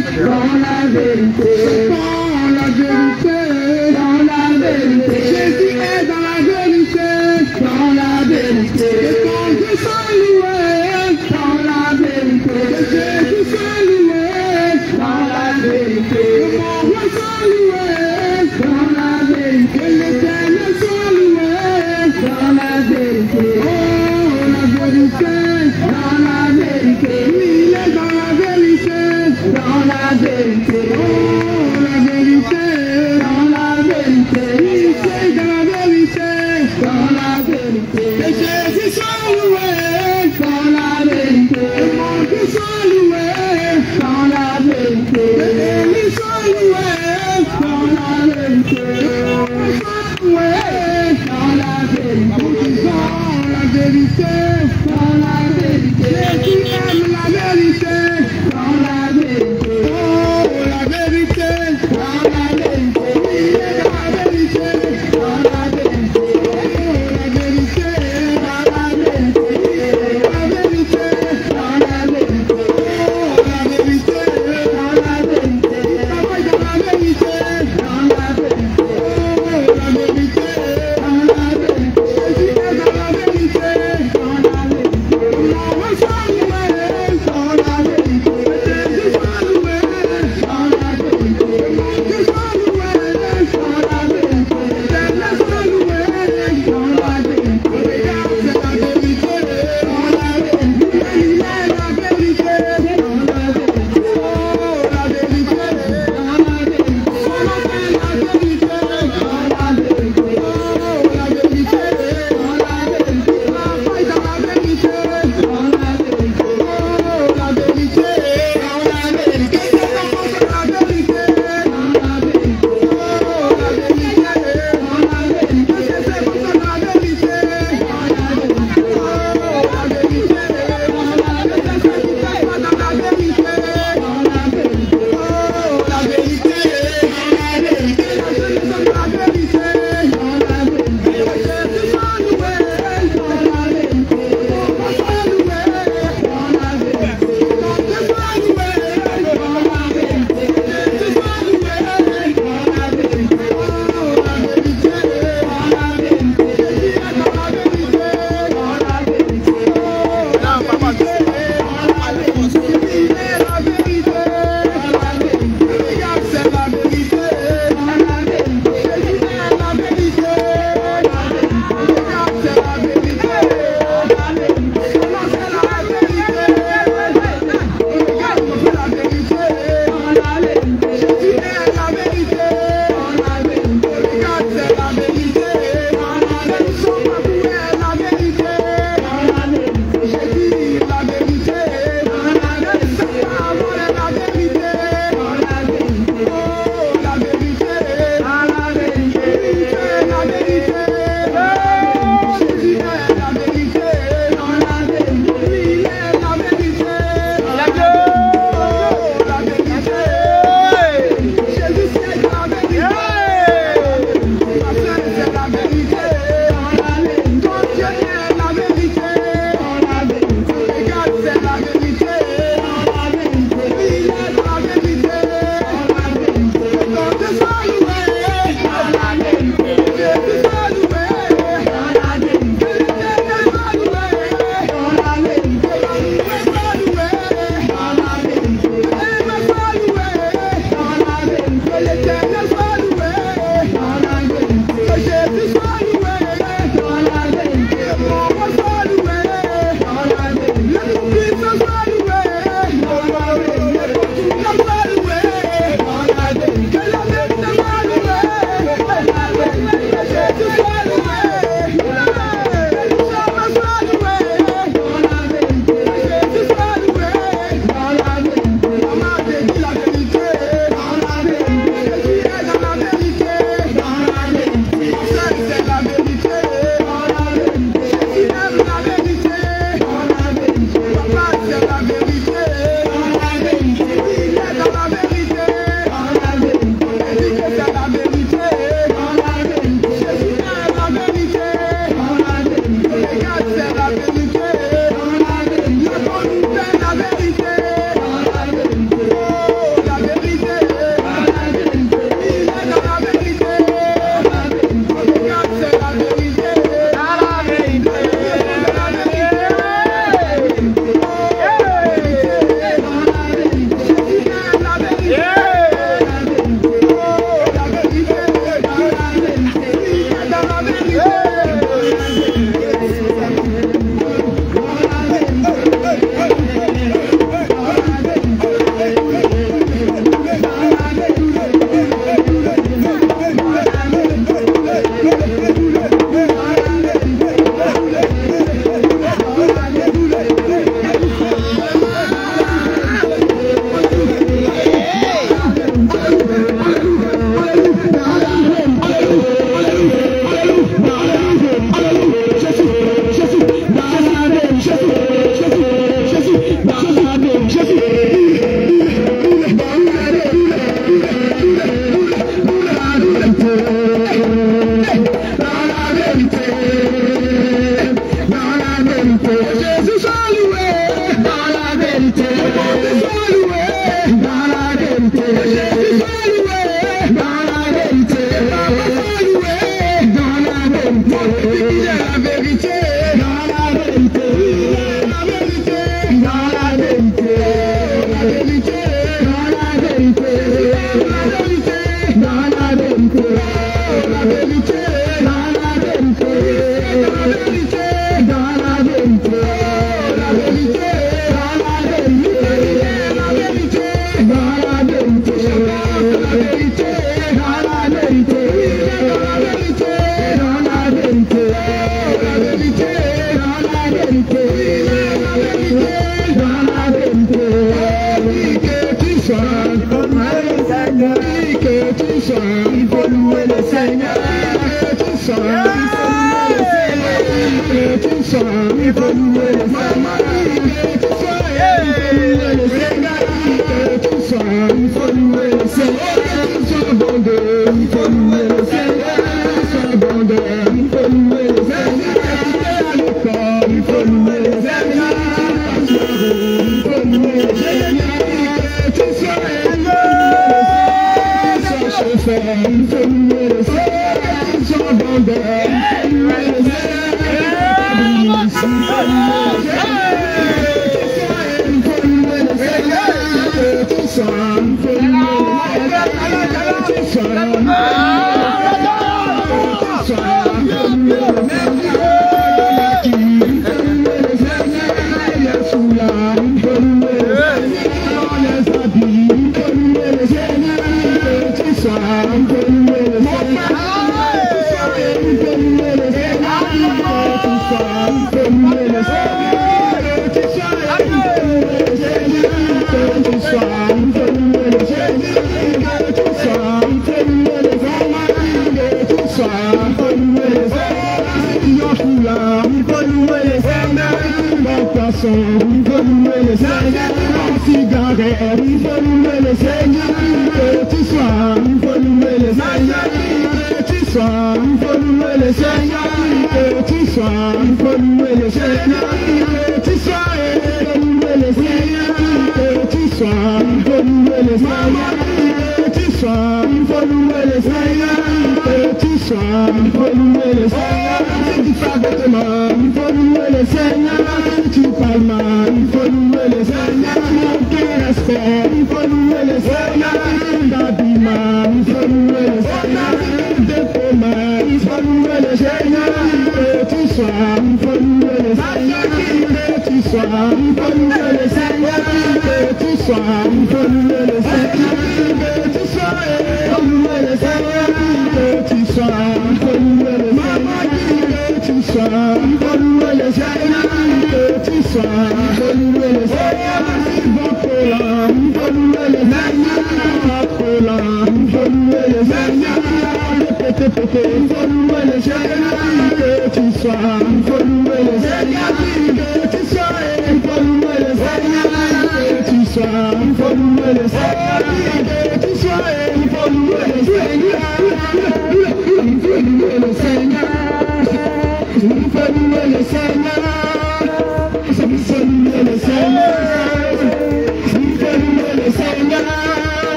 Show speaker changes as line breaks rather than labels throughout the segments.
dans la vérité, dans la vérité, dans la vérité. Jésus est dans la vérité, dans la vérité. Et quand je sois loué, dans la vérité. Que Jésus soit loué, dans la vérité. Que mon roi soit loué, dans la vérité. Que l'Éternel soit loué, dans la vérité. Oh, la vérité, dans la vérité. Il est dans la vérité, dans la vérité. Oh, la vérité, dans la vérité. Il est dans la vérité, dans la vérité. Que Jésus soit loué, dans la vérité. Que mon Dieu soit loué, dans la vérité. Que Élie soit loué, dans la vérité. Que mon soit loué, dans la vérité. Dans la vérité, dans la vérité. Jésus aime la vérité, dans la vérité. Oh, la vérité.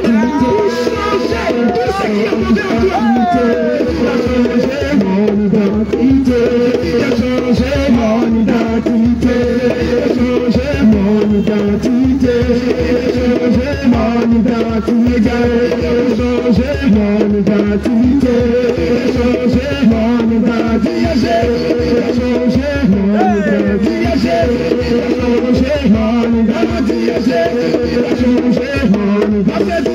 Changer identité, changer mon identité, changer mon identité, changer mon identité, changer mon identité, changer mon identité,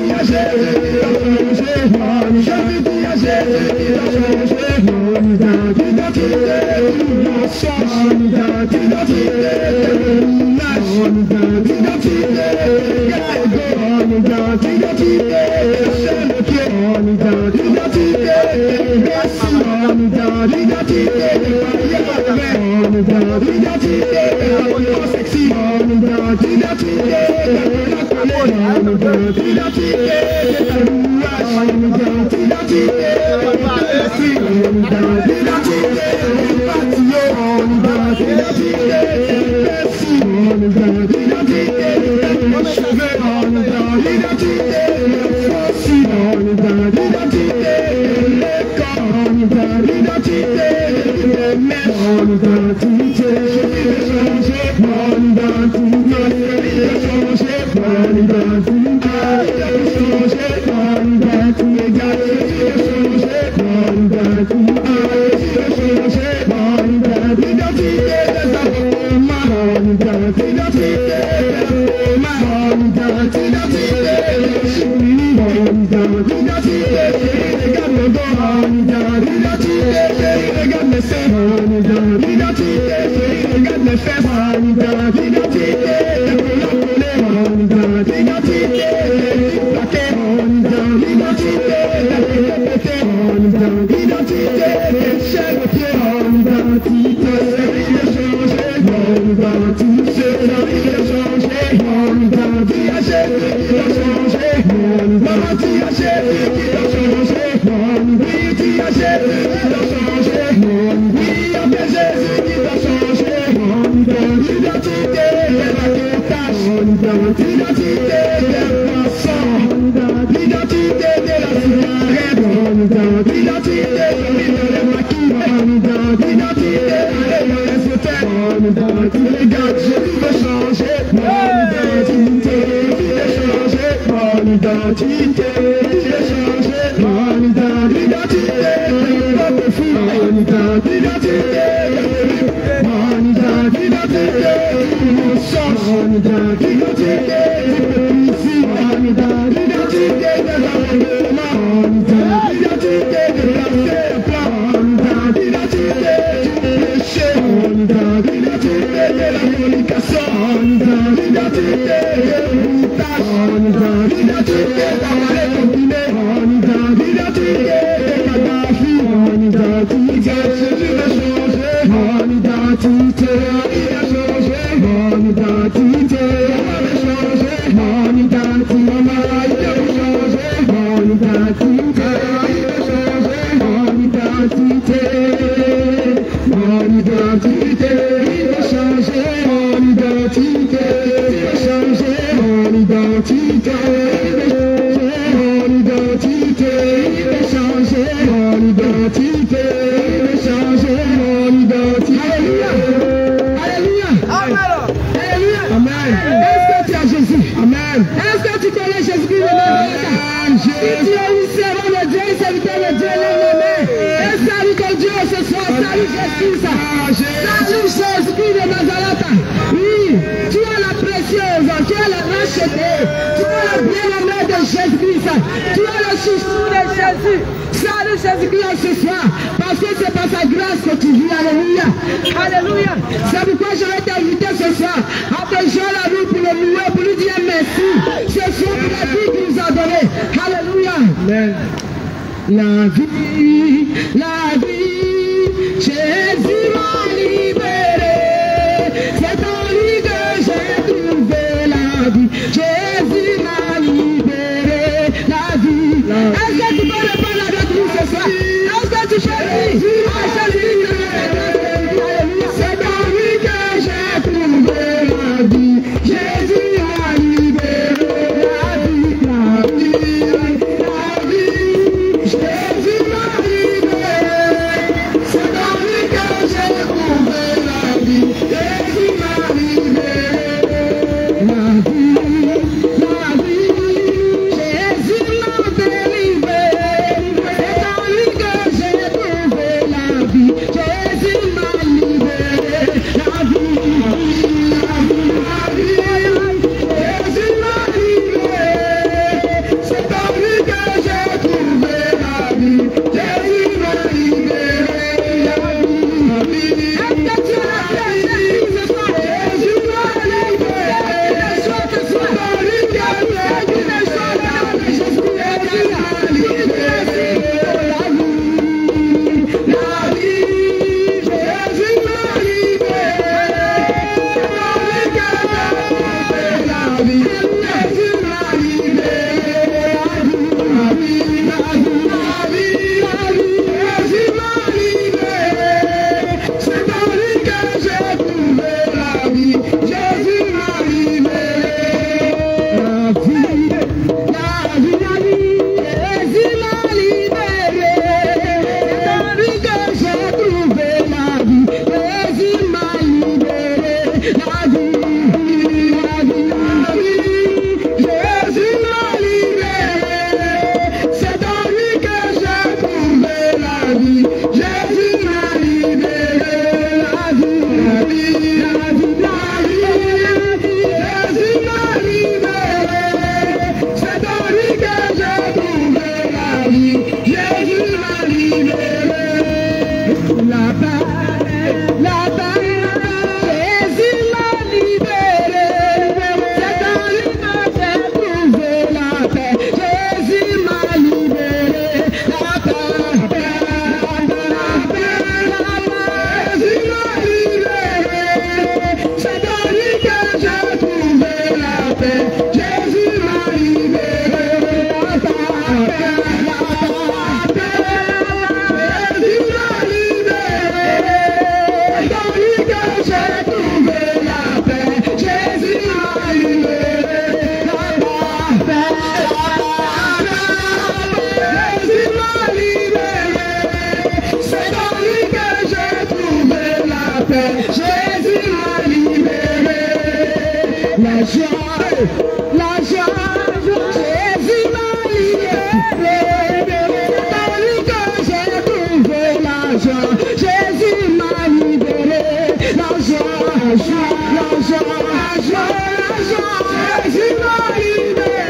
paix, Jésus m'a libéré. La joie, Jésus m'a libéré. Dans lui que j'ai trouvé la joie, Jésus m'a libéré. La joie, Jésus m'a libéré.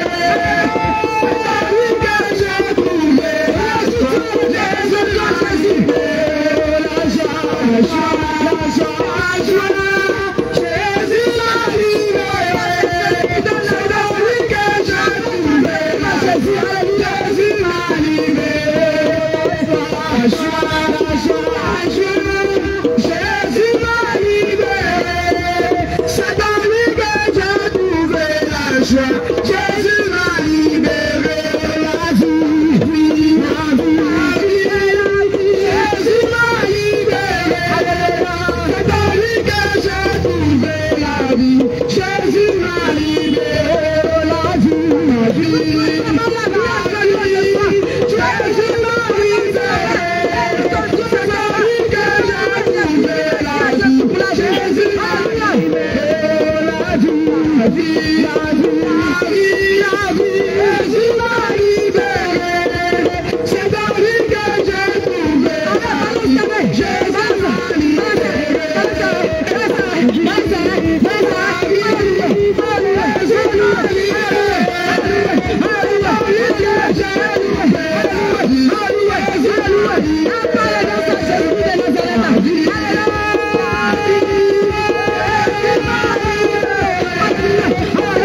Dans lui que j'ai trouvé la joie, Jésus m'a libéré. La joie, Jésus m'a libéré. Dans lui que j'ai trouvé la joie, Jésus m'a libéré. La joie, Jésus m'a libéré. C'est dans lui que j'ai trouvé la joie. Jésus m'a libéré. La vie, Jésus m'a libéré. C'est dans lui que j'ai trouvé la vie. Jésus m'a libéré. La vie, Jésus m'a libéré. C'est dans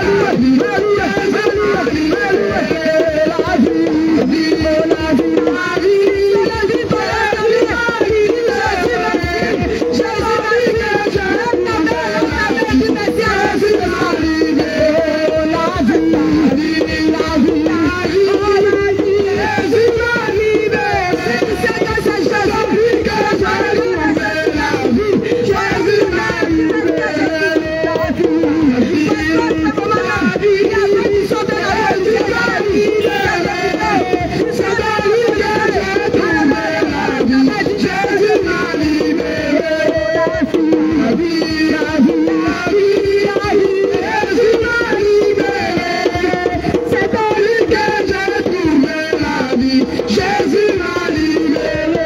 lui que j'ai trouvé la vie. Jésus m'a libéré. La vie, Jésus m'a libéré. C'est dans lui que j'ai trouvé la vie. Jésus m'a libéré.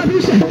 Abuse.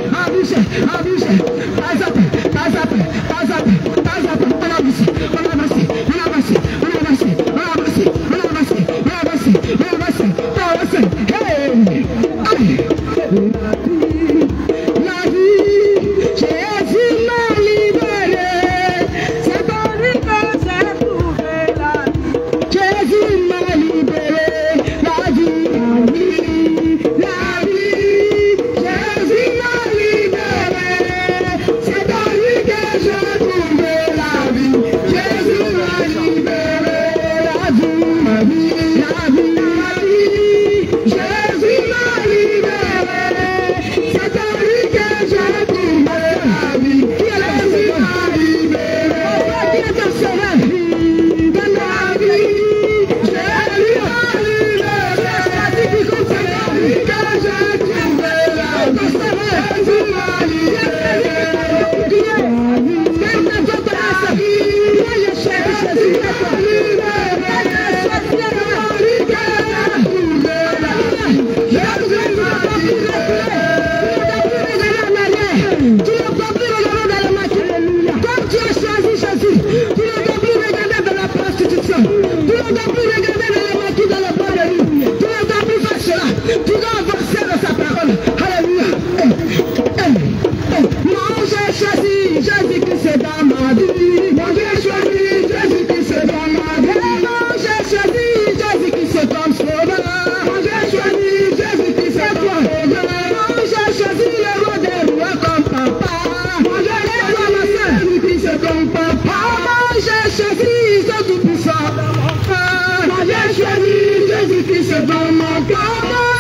c'est dans mon cœur.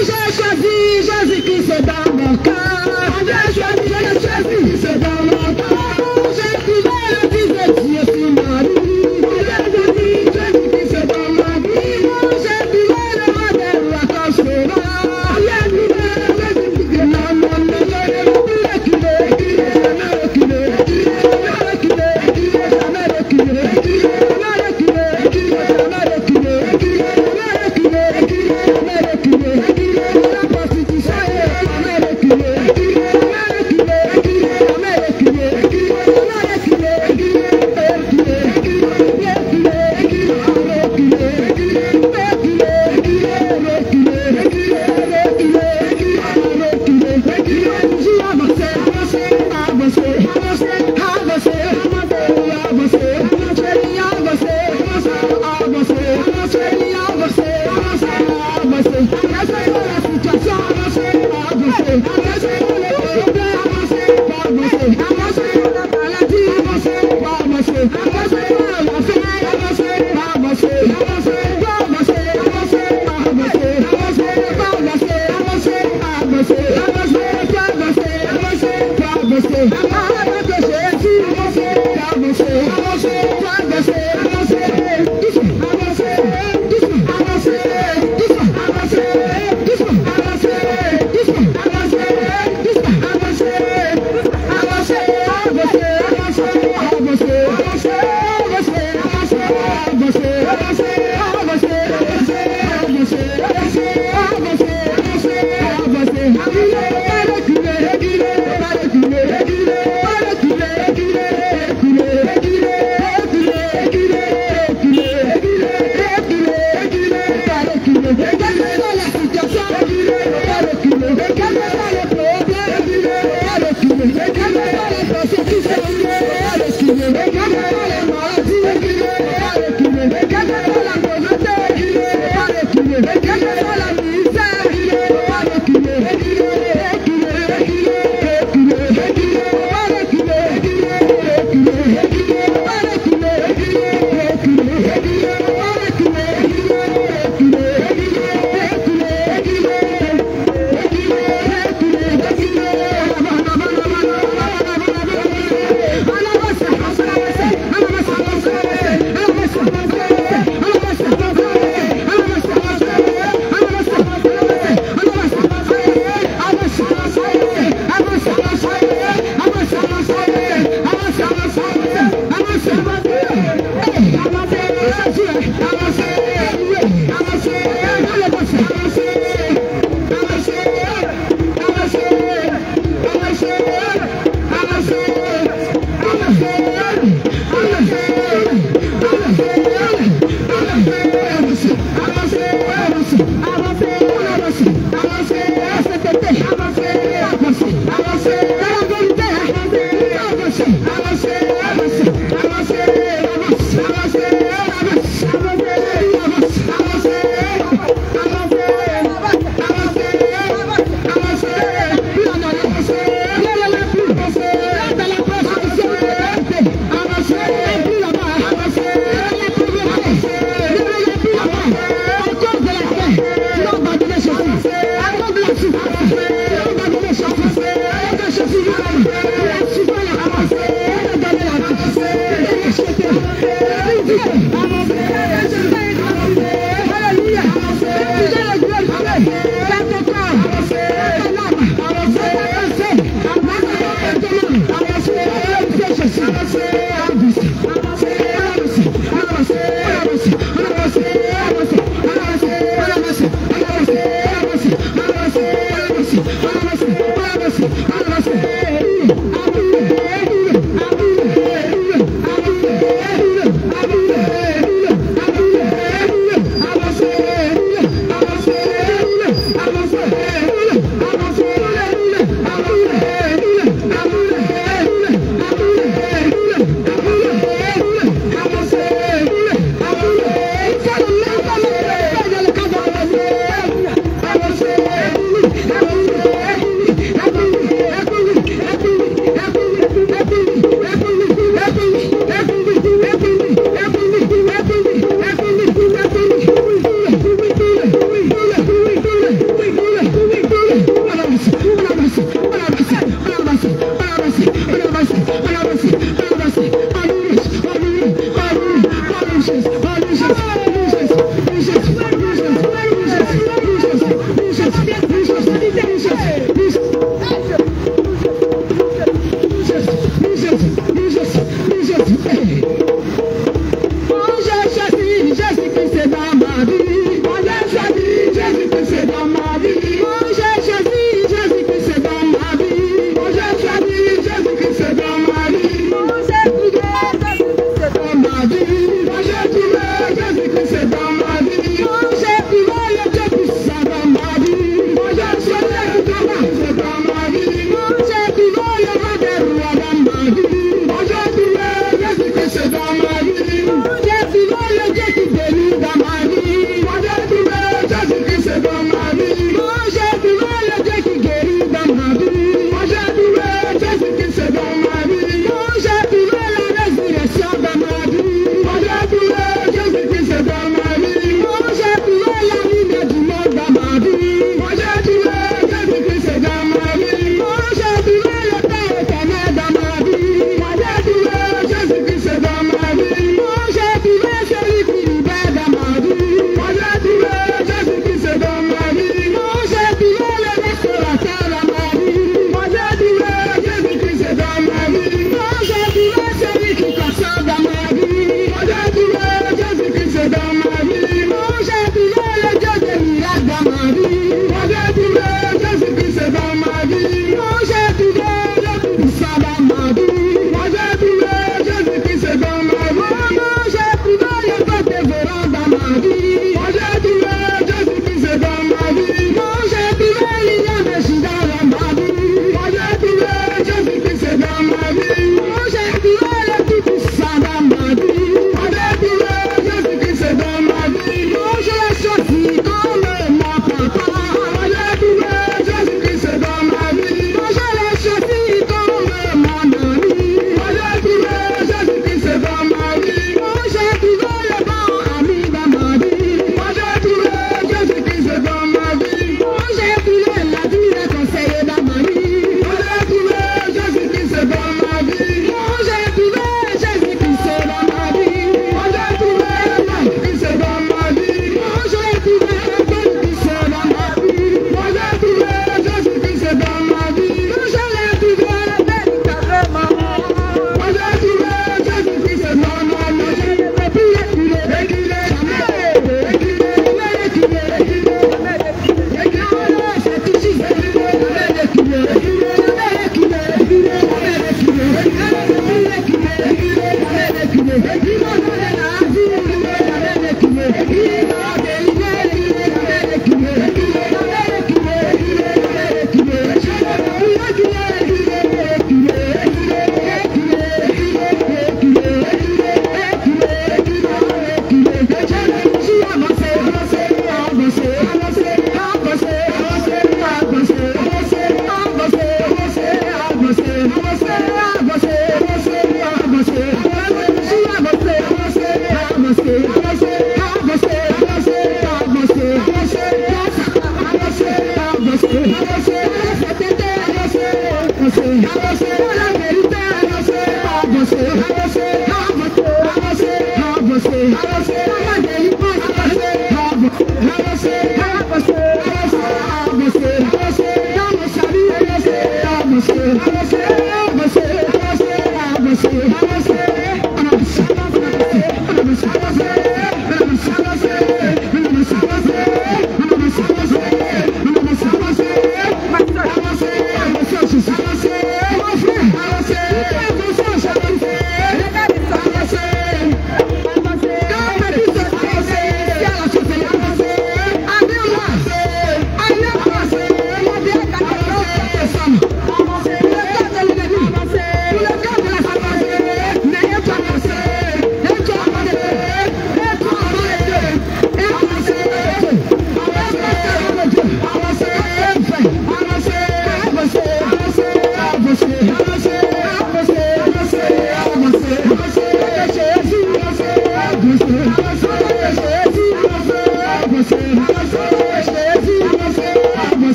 J'ai choisi Jésus-Christ, c'est dans mon cœur. J'ai choisi Jésus-Christ, c'est dans mon cœur. J'ai trouvé le Fils de Dieu sur ma vie. J'ai choisi Jésus-Christ, c'est dans ma vie. J'ai trouvé le roi des rois comme cela. J'ai trouvé Jésus-Christ. Non, non, non, non, jamais reculé. Jamais reculé. Jamais reculé. Jamais reculé. Jamais reculé. Jamais reculé. Jamais reculé. La prostitution est jamais reculé. Jamais reculé. Jamais reculé. Jamais reculé.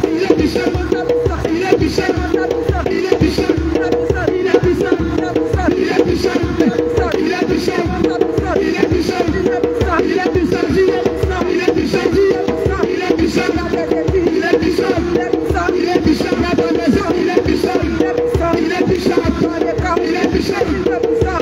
Il est puissant. Il est puissant. Il est puissant. Il est puissant. Il est puissant. Il est puissant. Il est puissant. Il est puissant. Il est puissant. Il est puissant. Il est puissant. Il est puissant dans ta maison. Il est puissant. Il est puissant. Il est puissant. Il est puissant.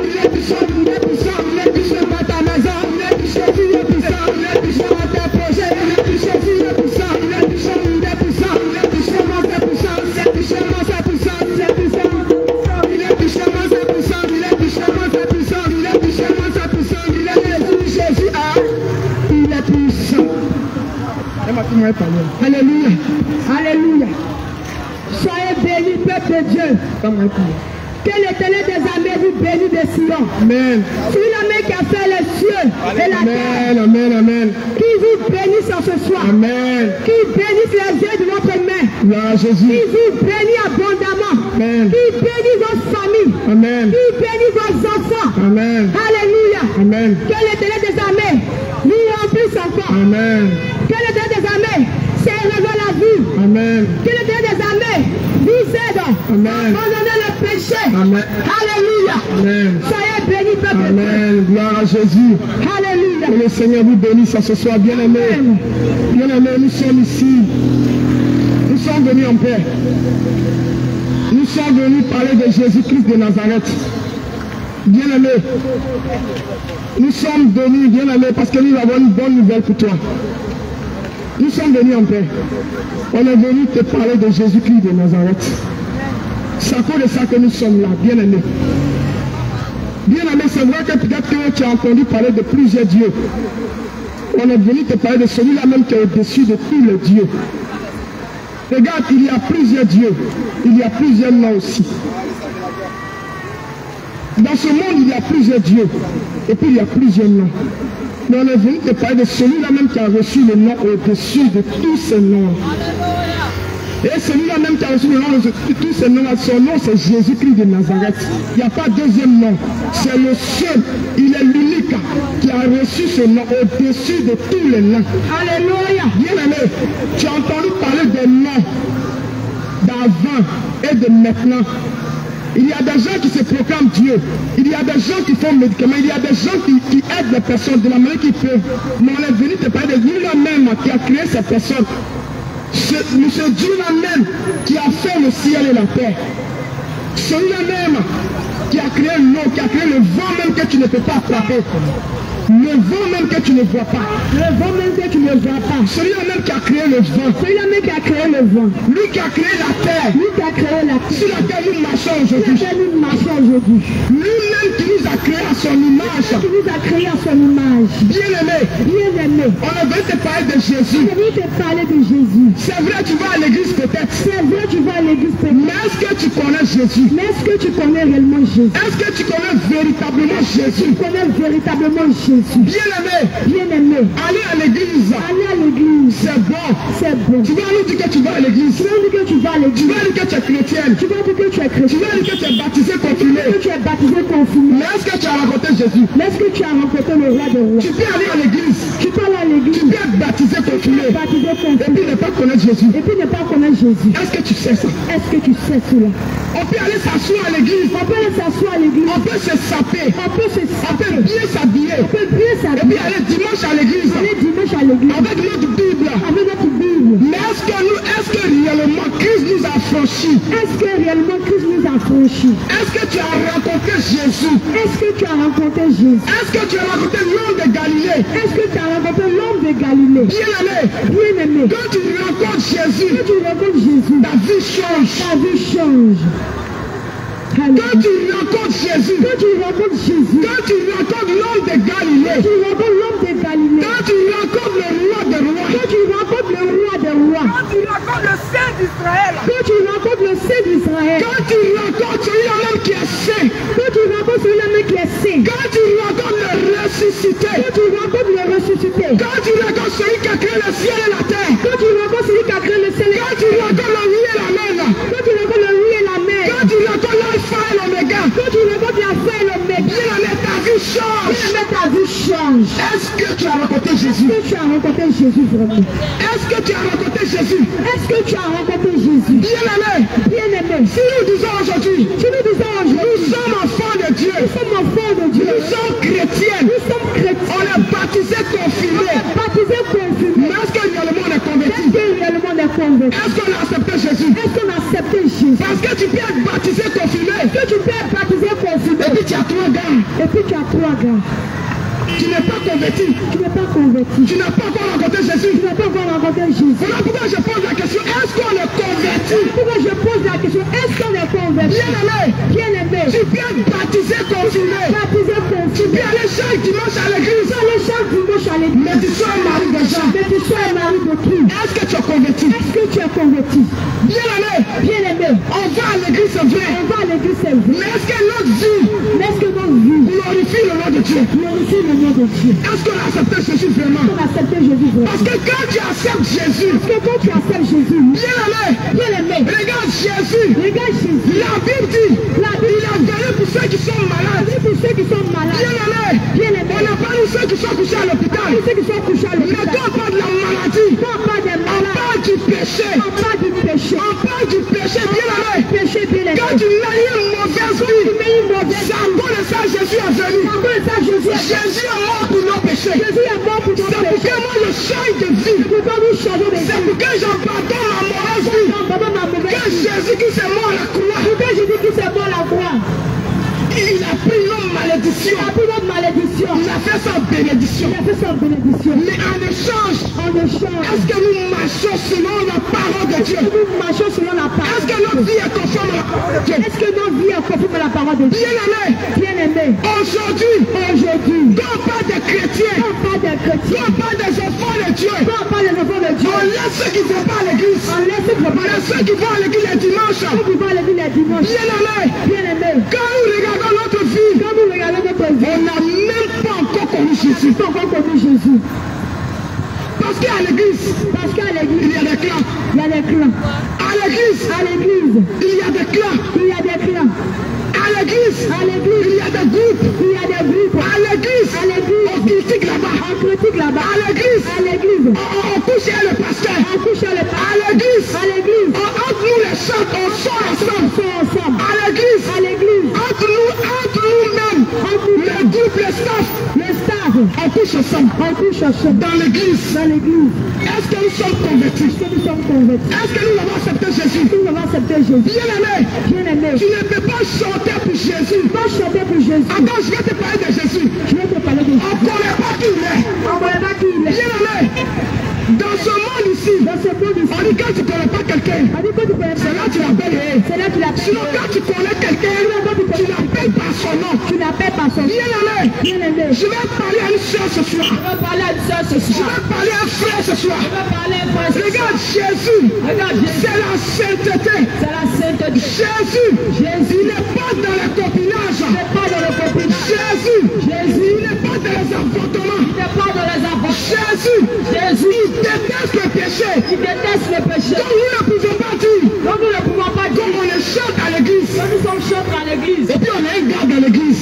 Il est puissant. Il est puissant dans ta maison. Il est puissant. Il est puissant. Il est puissant dans tes projets. Il est puissant. Il est puissant. Il est puissant. Il est puissant. Il est puissant dans tes puissances. Il est puissant dans sa puissance. Il est puissant. Il est puissant dans sa puissance. Il est puissant dans sa puissance. Il est puissant dans sa puissance. Il est Jésus. Jésus a. Il est puissant. Alléluia. Alléluia. Soyez bénis, peuple de Dieu. Que l'Éternel des armées vous bénisse de Sion. Amen. C'est la main qui a fait les cieux et la terre. Amen, amen. Qui vous bénisse en ce soir. Amen. Qui bénisse les yeux de votre main. Là, Jésus. Qui vous bénisse abondamment. Amen. Qui bénisse vos familles. Amen. Qui bénisse vos enfants. Amen. Alléluia. Amen. Que l'Éternel des armées nous remplisse encore. Amen. Que l'Éternel des armées s'élève la vie. Amen. Que l'Éternel des armées vous aide. Amen. Abandonnez le péché. Amen. Alléluia. Amen. Soyez bénis, peuple. Amen. Gloire à Jésus. Alléluia. Que le Seigneur vous bénisse ce soir, bien-aimés. Bien-aimés, nous sommes ici. Nous sommes venus en paix. Nous sommes venus parler de Jésus-Christ de Nazareth. Bien-aimés, nous sommes venus, bien-aimés, parce que nous avons une bonne nouvelle pour toi. Nous sommes venus en paix. On est venu te parler de Jésus-Christ de Nazareth. C'est à cause de ça que nous sommes là, bien-aimés. Bien-aimés, c'est vrai que peut-être que tu as entendu parler de plusieurs dieux. On est venu te parler de celui-là même qui est au-dessus de tous les dieux. Regarde, il y a plusieurs dieux. Il y a plusieurs noms aussi. Dans ce monde, il y a plusieurs dieux. Et puis il y a plusieurs noms. Mais on est venu te parler de celui-là même qui a reçu le nom au-dessus de tous ces noms. Et celui-là même qui a reçu le nom de tous ces noms, son nom c'est Jésus-Christ de Nazareth. Il n'y a pas de deuxième nom. C'est le seul, il est l'unique qui a reçu ce nom au-dessus de tous les noms. Alléluia. Bien-aimé, tu as entendu parler des noms d'avant et de maintenant. Il y a des gens qui se proclament Dieu. Il y a des gens qui font médicaments. Il y a des gens qui aident les personnes de la manière qu'ils peuvent. Mais on est venu te parler de lui-là même qui a créé ces personnes. C'est Dieu-là même qui a fait le ciel et la terre. Celui-là même qui a créé l'eau, qui a créé le vent même que tu ne peux pas attraper. Le vent même que tu ne vois pas. Le vent même que tu ne vois pas. Celui-là même qui a créé le vent. Celui-là même qui a créé le vent. Lui qui a créé la terre. Lui qui a créé la terre. Sur laquelle nous marchons aujourd'hui. Sur laquelle nous marchons aujourd'hui. Lui-même qui nous a créé à son image. Qui nous a créé à son image. Bien-aimé. Bien-aimé. On a venu te parler de Jésus. On a venu te parler de Jésus. C'est vrai, tu vas à l'église peut-être. C'est vrai, tu vas à l'église peut-être. Mais est-ce que tu connais Jésus? Mais est-ce que tu connais réellement Jésus? Est-ce que tu connais véritablement Jésus? Tu connais véritablement Jésus? Bien-aimé, bien-aimé, allez à l'église. Allez à l'église. C'est bon. C'est bon. Tu vas nous dire que tu vas à l'église. Tu vas nous dire que tu vas à l'église. Tu vas dire que tu es chrétienne. Tu vas dire que tu es chrétien. Tu vas dire que tu es baptisé, confirmé. Que tu es baptisé, confirmé. Mais est-ce que tu as rencontré Jésus? Mais est-ce que tu as rencontré le roi des rois? Tu peux aller à l'église. Tu peux aller à l'église. Tu peux être baptisé, confirmé. Baptisé, confirmé. Et puis ne pas connaître Jésus. Et puis ne pas connaître Jésus. Est-ce que tu sais ça? Est-ce que tu sais cela? On peut aller s'asseoir à l'église. On peut aller s'asseoir à l'église. On peut se saper. On peut se saper. On peut bien s'habiller. On peut bien s'habiller. Et puis aller dimanche à l'église. Aller dimanche à l'église. Avec notre Bible. Avec notre Bible. Mais est-ce que réellement Christ nous a franchis? Est-ce que réellement Christ nous a franchis? Est-ce que tu as rencontré Jésus? Est-ce que tu as rencontré Jésus? Est-ce que tu as rencontré l'homme de Galilée? Est-ce que tu as rencontré l'homme de Galilée? Bien-aimé. Bien-aimé. Quand tu rencontres Jésus. Quand tu rencontres Jésus. Ta vie change. Ta vie change. Quand tu rencontres Jésus, quand tu rencontres Jésus, quand tu rencontres l'homme de Galilée, quand tu rencontres l'homme de Galilée, quand tu rencontres le roi des rois, quand tu rencontres le roi des rois, quand tu rencontres le Saint d'Israël, quand tu rencontres le Saint d'Israël, quand tu rencontres celui-là même qui est saint, quand tu rencontres celui-là même qui est saint, quand tu rencontres le ressuscité, quand tu rencontres le ressuscité, quand tu rencontres celui qui a créé le ciel et la terre, quand tu rencontres celui qui a créé le ciel et la terre, quand tu rencontres le oui et la mer, quand tu rencontres le oui et la mer, quand tu rencontres l'alpha et l'oméga, quand tu rencontres l'alpha et l'oméga, bien-aimé, ta vie change. Bien-aimé, ta vie change. Est-ce que tu as rencontré Jésus? Est-ce que tu as rencontré Jésus vraiment? Est-ce que tu as rencontré Jésus? Jésus?
Est-ce que tu as rencontré Jésus?
Bien-aimé, si nous disons aujourd'hui, nous sommes enfants de Dieu, nous sommes chrétiens, on est baptisés, confirmés, mais est-ce que réellement on est converti? Est-ce qu'on a accepté Jésus? Parce que tu peux être baptisé, confirmé, et puis tu as 3 gars. Tu n'es pas converti. Tu n'as pas encore rencontré Jésus. Voilà pourquoi je pose la question, est-ce qu'on est converti? Bien-aimé, tu peux être baptisé, confirmé. Tu peux aller chaque dimanche à l'église. Mais tu sois un mari de Jean. Est-ce que tu es converti? Bien-aimé, on va à l'église, c'est vrai. Mais est-ce que notre vie glorifie le nom de Dieu? Est-ce qu'on a accepté Jésus vraiment? Parce que quand tu acceptes Jésus, bien-aimé, regarde Jésus. La Bible dit, il est venu pour ceux qui sont malades. Bien-aimé, on n'a pas dit ceux qui sont couchés à l'hôpital. Mais quand on parle de la maladie, on parle du péché. Bien-aimé, quand tu mets une mauvaise vie, c'est à cause de ça Jésus est venu. Jésus est mort pour nos péchés. C'est pour que moi je change de vie. C'est pour que j'abandonne ma mauvaise vie. Que Jésus qui s'est mort à la croix, il a pris nos malédictions. Il a fait sa bénédiction. Mais en échange, est-ce que nous marchons selon la parole de Dieu? Est-ce que notre vie est conforme à la parole de Dieu? Bien-aimé, aujourd'hui, quand on parle des chrétiens, quand on parle des enfants de Dieu, on laisse ceux qui ne vont pas à l'église. On laisse ceux qui vont à l'église les dimanches. Bien-aimé, quand nous regardons notre vie, on n'a même pas encore connu Jésus. Parce qu'à l'église, il y a des clans. À l'église, il y a des clans. À l'église, il y a des groupes. À l'église, on critique là-bas. À l'église, on couche le pasteur. À l'église, entre nous les chants, on sort ensemble. À l'église, entre nous-mêmes, les groupes, les staff, on couche ensemble. Dans l'église, est-ce que nous sommes convertis? Est-ce que nous avons accepté Jésus? Bien-aimé, tu ne peux pas chanter pour Jésus. Attends, je vais te parler de Jésus. On ne connaît pas qui il est. Bien-aimé, dans ce monde ici, on dit quand tu ne connais pas quelqu'un, c'est là que tu l'appelles. Sinon quand tu connais quelqu'un, tu l'appelles par son nom. Bien-aimé, je vais parler à une soeur ce soir. Je vais parler à un frère ce soir. Regarde Jésus, c'est la sainteté. Jésus, il n'est pas dans le copinage. Jésus, il n'est pas dans les avortements. Jésus, il déteste le péché. Donc nous ne pouvons pas dire. Comme on est chante à l'église. Et puis on a un gars dans l'église.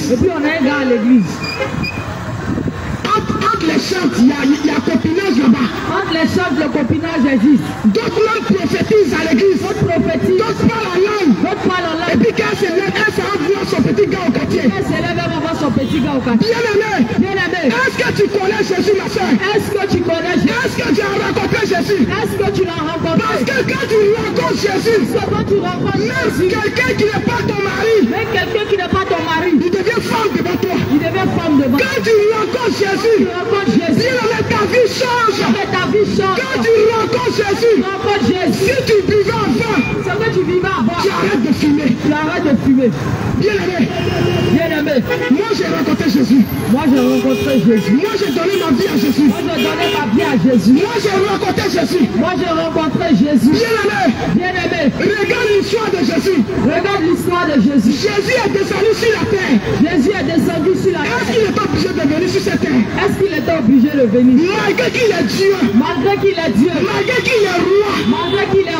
Entre les chantes, il y a copinage là-bas.
Entre les chantes, le copinage existe.
D'autres langues prophétisent à l'église. D'autres parlent en langue. Et puis quand elle s'élève, elle s'en va voir son petit gars au quartier. Bien-aimé, est-ce que tu connais Jésus, ma soeur? Est-ce que tu as rencontré Jésus? Parce que quand tu rencontres Jésus, même quelqu'un qui n'est pas ton mari, il devient femme devant toi. Quand tu rencontres Jésus, bien-aimé, ta vie change. Quand tu rencontres Jésus, si tu vivais avant, tu arrêtes de fumer. Bien-aimé, moi j'ai rencontré Jésus. Moi j'ai donné ma vie à Jésus. Moi j'ai rencontré Jésus. Bien-aimé, regarde l'histoire de Jésus. Jésus est descendu sur la terre. Est-ce qu'il est obligé de venir sur cette terre? Malgré qu'il est Dieu. Malgré qu'il est roi.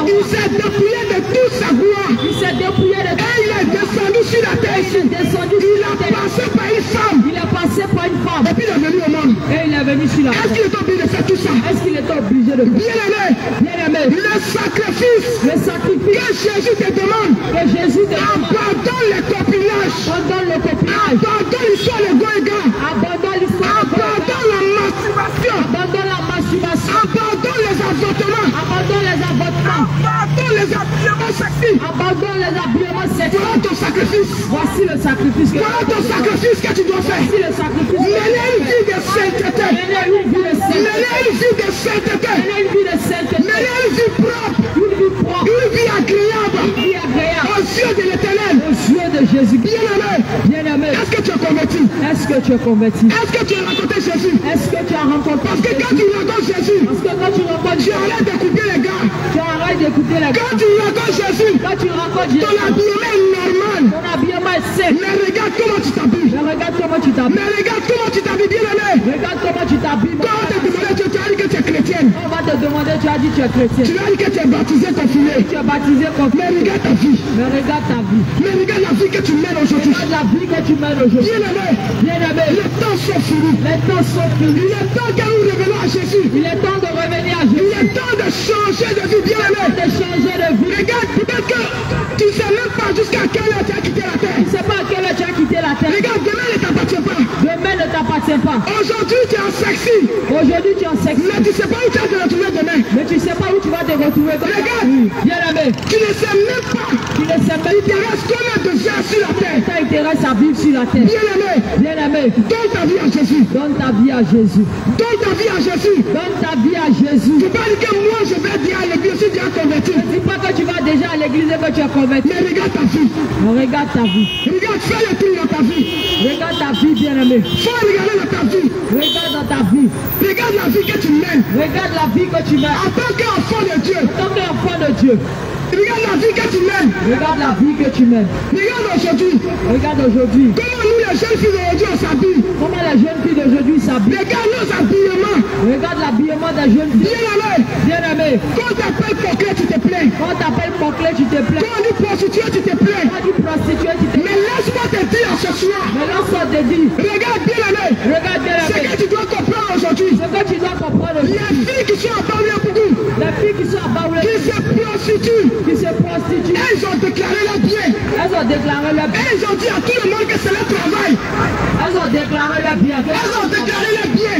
Il s'est dépouillé de toute sa gloire. Et il est descendu sur la terre ici. Il a passé par une femme. Et puis il est venu au monde. Est-ce qu'il est obligé de faire tout ça? Bien-aimé,
Bien-aimé,
le sacrifice
le sacrifice
que Jésus te demande,
que Jésus te demande,
abandonne le copinage,
abandonne le copinage,
abandonne l'histoire de Goïga,
abandonne l'histoire,
abandonne la masturbation,
abandonne la masturbation,
abandonne les avortements,
abandonne les avortements,
abandonne les habillements sexy.
abandonne les habillements sexuels.
Voilà ton sacrifice.
Voici le sacrifice que
Voilà ton sacrifice que tu dois faire.
voici le sacrifice.
Mener une vie de sainteté.
Mener une vie de sainteté.
Mener une vie de sainteté.
Mener une vie de sainteté.
Mener une vie propre.
Une vie propre.
Une vie agréable.
Une vie agréable.
Aux yeux de l'Éternel.
Aux yeux de Jésus.
Bien-aimé.
Bien-aimé,
Est-ce que tu es converti?
est-ce que tu es converti?
Est-ce que tu as rencontré Jésus?
Est-ce que tu as rencontré
Parce que quand
Jésus?
tu rencontres Jésus,
Parce que quand tu rencontres
tu
Jésus,
arrêtes d'écouter les gars.
tu arrêtes d'écouter la
Quand tu rencontres Jésus,
Quand tu rencontres
ton
Jésus,
habillement est normal.
ton habillement est sain.
Mais regarde comment tu t'habilles.
Mais regarde comment tu t'habilles.
Mais regarde comment tu t'habilles, bien-aimé.
Regarde comment tu t'habilles.
Quand on te demande, tu as dit que tu es chrétienne.
On va te demander, tu as dit tu es chrétien.
Tu as dit que tu es baptisé, confirmé.
Tu es baptisé comme
Mais regarde ta vie.
Mais regarde ta vie.
Mais regarde la vie que tu mènes aujourd'hui.
Regarde la vie que tu mènes aujourd'hui.
Bien-aimé,
Bien-aimé,
les temps sont finis.
les temps sont finis.
Il est temps que nous revenons à Jésus.
Il est temps de revenir à
Il
Jésus.
est temps de changer de vie, bien-aimé.
De changer de vie.
Regarde, peut-être que tu ne sais même pas jusqu'à quelle heure tu as quitté la terre.
Tu ne sais pas à quelle heure tu as quitté la terre.
Regarde, demain ne t'appartient pas.
Demain ne t'appartient pas.
Aujourd'hui, tu es en sexy.
Aujourd'hui, tu es en sexe.
Mais tu ne sais pas où tu vas te retrouver demain.
Mais tu ne sais pas où tu vas te retrouver.
Regarde.
Bien-aimé,
Tu ne sais même pas.
tu ne sais pas.
Il te reste combien de jours sur la terre.
Tu intéresse à vivre sur la terre.
Bien-aimé,
Bien-aimé,
donne ta vie à Jésus.
donne ta vie à Jésus.
Donne ta vie à Jésus.
Donne ta vie à Jésus.
Tu ne peux pas dire que moi je vais dire à l'église, je suis déjà converti.
Ne dis pas que tu vas déjà à l'église et que tu es converti.
Mais regarde ta vie.
Mais regarde ta vie.
Regarde, fais le tour dans ta vie.
Regarde ta vie, bien-aimé.
Faut regarder dans ta vie.
Regarde dans ta vie.
Regarde la vie que tu mènes.
Regarde la vie que tu mènes.
En tant qu'enfant de Dieu.
En tant qu'enfant de Dieu.
Regarde la vie que tu mènes.
Regarde la vie que tu mènes.
Regarde aujourd'hui.
Regarde aujourd'hui.
Comment nous les jeunes filles d'aujourd'hui on s'habille.
Comment les jeunes filles d'aujourd'hui s'habillent.
Regarde nos habillements.
Regarde l'habillement des jeunes filles.
Bien-aimé.
Bien-aimé,
Quand on t'appelle coquet, tu te plains.
quand on t'appelle Poclé, tu te plains.
Quand on dit prostituée, tu te plains.
Quand on dit prostituée, tu te plains.
Mais laisse-moi te dire ce soir.
Mais lorsqu'on te dit,
Regarde bien-aimé.
regarde bien
Ce que tu dois comprendre aujourd'hui.
ce que tu dois comprendre
Les
aujourd'hui.
filles qui sont à Baoulabougou,
Les filles qui sont à Baoulé,
qui se prostituent,
qui se prostituent,
elles ont déclaré leur bien.
elles ont déclaré leur bien.
Elles ont dit à tout le monde que c'est leur travail.
Elles ont déclaré leur bien.
Elles ont déclaré leur bien.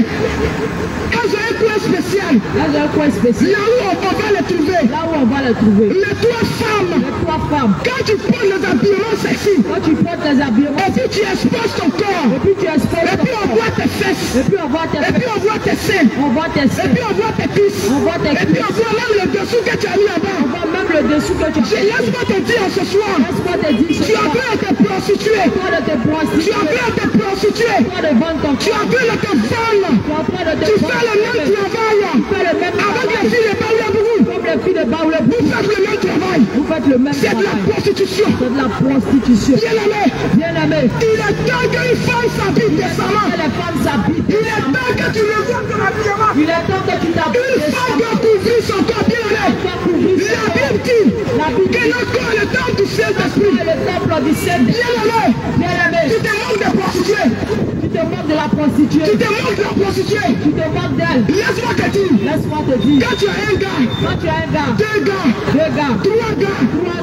Elles ont un point spécial.
Elles ont un coin spécial.
Là où on va les trouver.
Là où on va les trouver.
Les trois femmes,
Les trois femmes.
quand tu prends les habillements sexy,
Quand tu portes les habillements,
et puis tu exposes ton corps,
et puis tu exposes
et
ton
puis on
corps,
voit tes fesses,
et puis on voit tes
et puis
fesses,
on voit tes seins,
on voit tes
et
seins,
puis on voit tes cuisses,
on voit tes
et puis
cuisses,
on voit même le dessous que tu as mis en
on
bas.
voit même le dessous que tu as.
Laisse-moi te dire ce soir,
Laisse-moi te dire ce
tu as
soir,
peur de te prostituer,
toi de te
tu
prostituer,
as peur de te prostituer,
toi de vendre ton
tu
corps,
as peur de te vendre,
tu as peur de te
tu fais le même
vendre,
travail
tu fais le même
avec
travail,
les filles de Baoulabougou.
comme les filles de Baoulé,
Vous faites le même travail,
vous faites le même
c'est de la
travail,
prostitution.
c'est de la prostitution.
Bien-aimé,
Bien-aimé,
il est temps qu'une femme s'habille décemment.
que les femmes s'habillent.
Il est temps que tu revoies ton habillement.
Il est temps que tu t'habilles.
Une femme doit couvrir son corps, bien-aimé. La Bible dit
La Bible
que
dit
notre corps est le temple du
que
Saint-Esprit.
le temple du Saint-Esprit.
Bien-aimé,
Bien-aimé,
tu te manques de prostituer.
tu te moques de la prostituée,
Tu te manques de la prostituée.
tu te moques d'elle.
Laisse-moi te dire,
Laisse-moi te dire,
quand tu as un gars,
quand tu as un gars,
deux gars,
deux gars,
trois gars,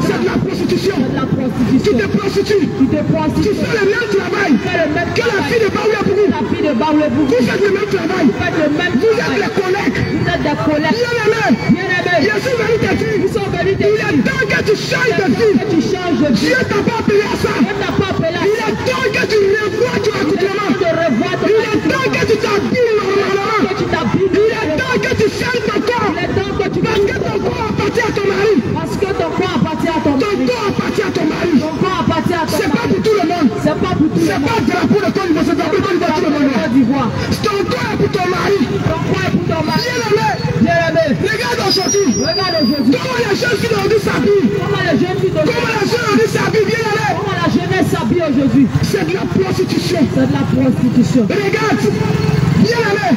c'est de la prostitution.
c'est de la
Tu
prostitution.
te prostitues.
Tu te
Tu
prostitues.
fais le même travail
Fais le même
que la
travail.
fille de Baoulabougou.
La fille de Baoulé-Bougou.
Vous faites le même travail.
Faites le même
Vous êtes
travail.
les collègues.
Vous êtes des collègues.
Bien-aimé,
Bien-aimé,
je suis venu te dire,
ils sont venus te
il
dire
est temps que tu changes de vie.
que tu changes de vie.
Dieu t'a pas appelé à ça.
Dieu t'a pas appelé à
Il
ça.
est temps que tu revoies ton accoutrement.
De revoir ton
Il est temps que tu t'habilles normalement.
que tu t'habilles.
Il est temps que tu changes ton corps.
Il est temps que tu
Parce que ton corps appartient à ton mari.
parce que ton corps appartient à ton
Ton
mari.
corps appartient à ton mari.
Ton corps appartient à ton
C'est pas
mari.
pour tout le monde.
C'est pas pour tout le
C'est
monde.
pas le drapeau de ton niveau, c'est le drapeau de tout le monde.
Côte d'Ivoire.
Ton corps est pour ton mari.
Ton corps est pour ton mari.
Bien-aimé,
Bien-aimé,
regarde aujourd'hui.
regarde aujourd'hui.
Comment les jeunes filles d'aujourd'hui s'habillent.
Comment les jeunes filles
Comment
d'aujourd'hui,
les jeunes d'aujourd'hui s'habillent. Bien-aimé,
comment la jeunesse s'habille aujourd'hui.
c'est de la prostitution.
C'est de la prostitution.
Regarde, bien-aimé,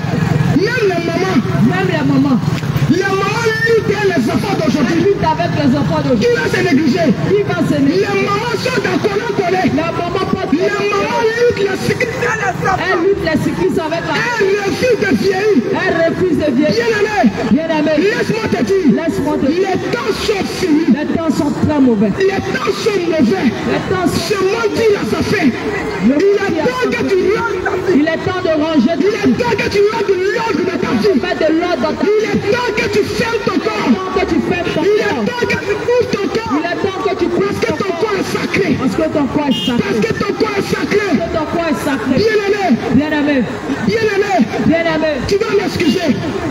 même les mamans
Même les mamans
luttent les enfants enfants
Elle
d'aujourd'hui.
lutte avec les enfants
Qui
d'aujourd'hui.
va se négliger?
Qui va se
Les
négliger?
mamans sont dans collé.
La maman porte
Les mamans luttent la sécurité des
Elle
enfants.
lutte les cyclistes avec la...
Elle refuse de vieillir.
Elle refuse de vieillir.
Bien-aimé,
Bien-aimé,
laisse-moi te dire,
laisse-moi te dire.
les temps sont finis.
Les temps sont très mauvais.
Les temps sont mauvais.
Les temps sont...
Ce monde dit à sa fin. Il est temps que tu rentres ta vie.
Il est temps de ranger
Il est temps que tu rentres de l'ordre de ta vie.
Mets de l'ordre dans ta
Il est temps que tu fermes ton corps.
Il est temps que tu fermes ton
Il est
corps.
temps que tu ouvres ton corps.
Il est temps que tu
Parce
couvres
que
ton
ton
corps.
corps est sacré.
Parce que ton corps est sacré.
Parce que ton corps est sacré.
Parce que ton corps est sacré.
Bien-aimé,
Bien-aimé,
bien-aimé,
bien-aimé,
tu vas m'excuser.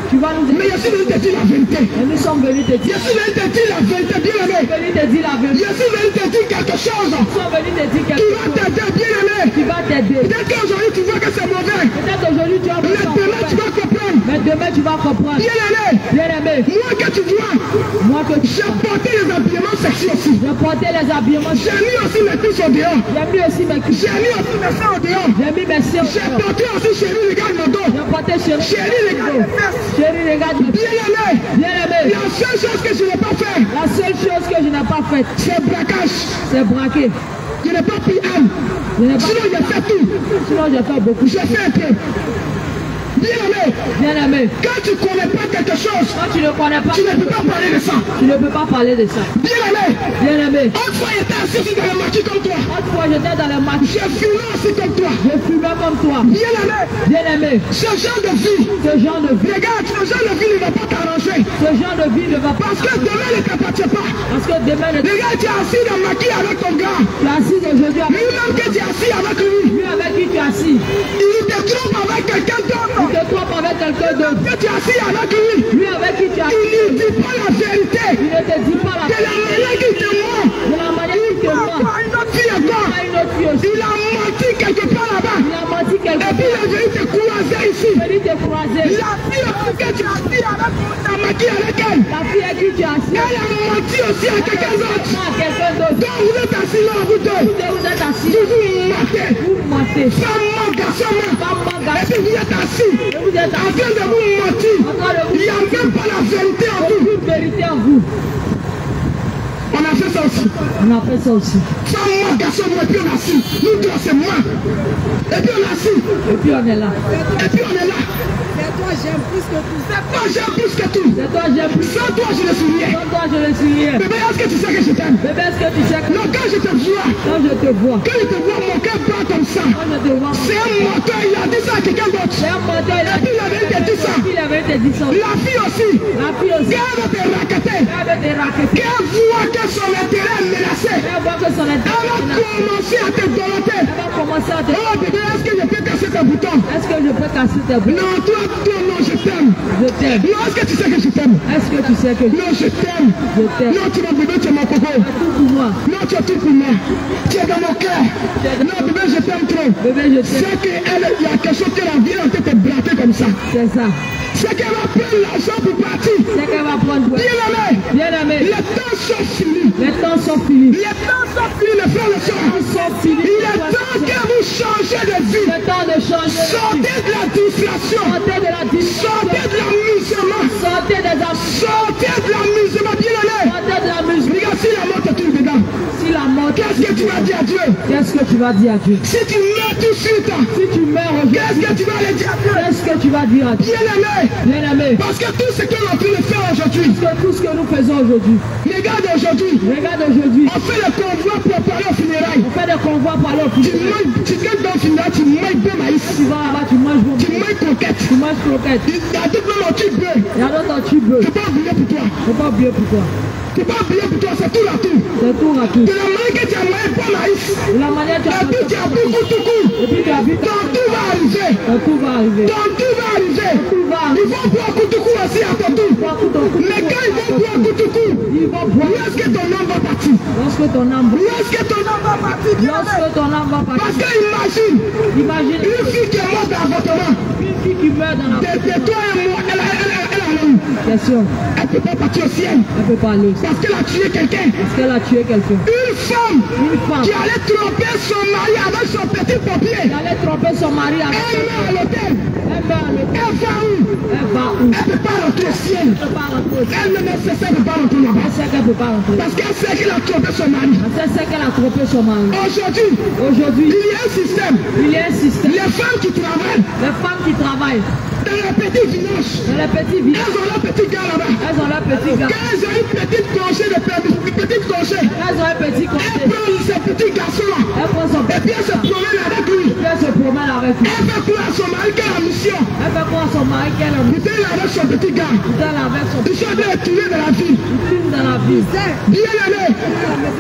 tu vas nous
Mais
dire.
je suis venu te dire la vérité.
Et nous sommes venus te
Je
dire.
suis venu te dire la vérité, bien-aimé.
Venus te dire la vérité.
Je suis venu te dire quelque chose
Nous sommes venus te dire
qui
quelque
va
chose
t'aider, bien-aimé.
qui va t'aider.
Peut-être qu'aujourd'hui tu vois que c'est mauvais.
Peut-être aujourd'hui tu as
Mais
besoin.
demain tu vas comprendre.
Mais demain tu vas comprendre.
Bien-aimé,
Bien-aimé,
moi que tu vois,
moi que tu
j'ai porté les habillements sexy aussi.
j'ai porté les habillements.
J'ai mis aussi mes cuisses au dehors.
J'ai mis aussi mes cuisses.
J'ai mis aussi mes seins au dehors.
J'ai mis mes seins.
J'ai porté aussi chérie, regarde mon dos.
J'ai porté chérie.
Chérie, regarde mes fesses.
Chérie, regarde mes fesses.
Bien-aimé,
Bien-aimé,
la seule chose que je n'ai pas fait,
la seule chose que je n'ai pas faite,
c'est braquage.
c'est braquer.
Je n'ai pas pris âme.
Je n'ai pas...
Sinon, j'ai fait tout.
Sinon, j'ai fait beaucoup.
J'ai fait un peu. Bien-aimé,
Bien-aimé,
quand tu ne connais pas quelque chose,
quand tu ne connais pas,
tu ne peux pas parler de ça.
tu ne peux pas parler de ça.
Bien-aimé,
Bien-aimé,
une fois j'étais assis dans le maquis comme toi.
autrefois j'étais dans les matchs,
J'ai fumé aussi comme toi.
je fumais comme toi.
Bien-aimé,
Bien-aimé,
ce genre de vie,
ce genre de vie,
regarde, ce genre de vie ne va pas t'arranger.
ce genre de vie ne va pas...
Parce que demain ne t'appartient pas.
Parce que demain,
Regarde, tu es assis dans le maquis avec ton gars.
tu es assis aujourd'hui avec
Lui-même que tu es assis avec lui.
lui avec qui tu es assis.
Il te trompe avec quelqu'un d'autre.
Tu te trompes avec quelqu'un d'autre.
Que tu es assis avec lui.
Lui avec qui tu es assis,
Il ne dit pas la vérité.
il ne te dit pas la
De la manière qu'il te ment.
de la manière qu'il te ment.
Encore une autre fille encore.
Il y a une autre fille aussi.
Il a menti quelque part là-bas.
Il a menti quelque
Et puis il est venu te croiser ici.
part. Il te croiser.
La fille aussi que tu as assis avec ta maquille avec elle.
La fille avec qui tu es assis,
Elle a menti aussi à quelqu'un d'autre.
à quelqu'un d'autre.
Donc vous êtes assis là, vous deux.
Vous êtes assis,
Vous mentez.
vous mentez.
Femme ment, garçon ment.
Femme ment,
Et
garçon.
puis vous êtes assis.
Et vous êtes
En
assis.
train de vous mentir.
En train de vous
Il n'y a même pas la vérité en vous.
aucune vérité en vous.
On a fait ça aussi.
On a fait ça aussi.
Femme ment, garçon ment. Et puis on a assis. Nous deux, c'est moi. Et puis on a assis.
Et puis on est là.
Et puis on est là.
C'est toi, j'aime plus que tout.
C'est toi, j'aime plus que tout.
C'est toi, j'aime plus.
Sans toi, je ne suis rien.
Sans toi, je ne suis rien.
Bébé, est-ce que tu sais que je t'aime?
Bébé, est-ce que tu sais que
Non, quand je te vois,
quand je te vois,
quand je te vois, mon cœur bat comme ça.
quand je te vois,
C'est un menteur, il a dit ça à quelqu'un d'autre.
c'est un menteur.
Et puis il avait dit ça.
Il avait te dit ça.
La fille aussi,
La fille aussi.
quand elle va te raqueter,
Elle avait te raqueter.
qu'elle voit que son intérêt est menacé,
Elle voit que son
elle va
intérêt.
commencer à te doloter.
Elle va commencer à te...
Oh bébé, est-ce que je peux casser tes boutons?
Est-ce que je peux casser tes bouts?
Non, toi, non, je t'aime.
Je t'aime.
Non, est-ce que tu sais que je t'aime?
Est-ce que tu sais que
Non, je t'aime.
je t'aime?
Non, tu m'as bébé, tu es mon coco.
Tout pour moi.
Non, tu es tout pour moi. Tu es dans mon cœur. Non, bébé, je t'aime trop.
Bébé, je t'aime.
C'est qu'elle, il y a quelque chose qu'elle a vient en te braquer comme ça.
C'est ça.
C'est qu'elle va prendre l'argent pour partir.
C'est qu'elle va prendre...
Bien-aimé,
Bien-aimé,
les temps sont finis.
les temps sont finis.
Les temps sont finis, les frères et
Les temps
sœurs.
sont finis.
Il est temps que vous changez de vie.
C'est temps de changer.
Sortez de la distraction.
Sortez de la distraction.
Sortez de l'amusement.
Sortez des amis.
Sortez de l'amusement, bien-aimé.
Sortez de la musique.
Regarde, si la mort te tombe dedans,
Si la mort...
qu'est-ce que tu vas dire à Dieu?
Qu'est-ce que tu vas dire à Dieu?
Si tu meurs tout de suite,
Si tu meurs aujourd'hui,
qu'est-ce que tu vas aller dire à Dieu?
qu'est-ce que tu vas dire à Dieu?
Bien-aimé,
Bien-aimé,
parce que tout ce qu'on est en train de faire aujourd'hui,
que tout ce que nous faisons aujourd'hui,
regarde aujourd'hui,
regarde aujourd'hui,
on fait le convoi pour parler aux funérailles.
on fait des convois pour aller au
Tu
funérailles.
manges, tu gagnes dans le funérailles, tu manges de maïs,
Tu vas là-bas, tu manges bon,
tu manges coquette.
tu manges croquettes.
Il y a tout le monde qui veut.
Il y a d'autres tu veux.
C'est pas oublié pour toi.
C'est pas bien pour toi.
C'est pas oublié pour toi, c'est tout là tout.
C'est tout à tout.
De la manière que tu as mangé bon maïs,
De la manière que tu
et puis tu
as
as beaucoup tout court.
et puis tu habites,
Donc tout va arriver.
tout va arriver.
Donc tout va arriver.
Tout va
Ils
arriver.
vont boire coup tout court aussi à ton tour. Mais quand ils vont boire coup tout court,
Ils vont
où
boire
est-ce que ton âme va partir?
lorsque ton âme
Où est-ce que ton âme va partir? Bien-aimé?
lorsque ton âme va
Parce
partir.
que imagine,
Imagine
une fille qui est morte d'avortement,
une fille qui meurt dans la
de toi et moi, elle a aller où?
Question.
Elle ne peut pas partir au ciel.
Elle ne peut pas aller au ciel.
Parce qu'elle a tué quelqu'un.
Parce qu'elle a tué quelqu'un.
Une femme
Une
qui
femme
allait tromper son mari avec son petit papier.
qui allait tromper son mari avec
Elle meurt à l'hôtel.
elle va à l'hôtel.
Elle va où?
Elle va où?
Elle ne peut pas rentrer au ciel.
Elle ne peut pas rentrer au ciel.
Elle ne sait qu'elle ne peut pas rentrer là-bas.
Elle sait qu'elle ne peut pas rentrer.
Parce qu'elle sait qu'elle a trompé son mari.
Elle sait qu'elle a trompé son mari.
Aujourd'hui,
Aujourd'hui,
il y a un système.
il y a un système.
Les femmes qui travaillent
Les femmes qui travaillent
dans les petits villages,
dans les petits villages,
elles ont leur petit gars là-bas.
elles ont leur petit gars.
Quand elles ont une petite congé de permis, une petite congé,
Elles ont un petit
elles
conseil.
prennent ce petit garçon-là.
Elle prend son
Et
petit
puis elle se promène avec lui.
puis elle se promène avec lui.
Elle fait croire à son mari qu'elle a mission.
Elle fait croire à son mari qu'elle a
Putain, elle est avec son petit gars.
elle avec son
Ils sont bien tués dans la vie.
film dans la vie.
Bien aimé.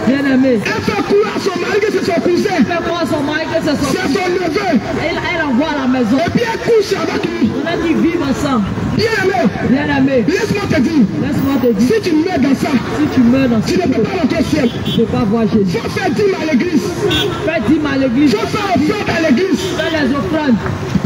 Bien aimé.
Elle fait croire à son mari que c'est son cousin.
Elle fait croire à son mari que c'est son
C'est son neveu.
elle envoie à la maison.
Et puis elle couche avec lui.
On a dit vivre ensemble.
Bien aimé.
Bien aimé.
Laisse-moi te dire.
Laisse-moi te dire,
Si tu meurs dans ça,
si tu meurs dans
tu
ce
ne peux pas rentrer au ciel.
tu ne peux pas voir Jésus.
Il faut faire dîme à l'église.
Fais dîme à l'église.
Il faut faire offrande à l'église.
Fais les offrandes.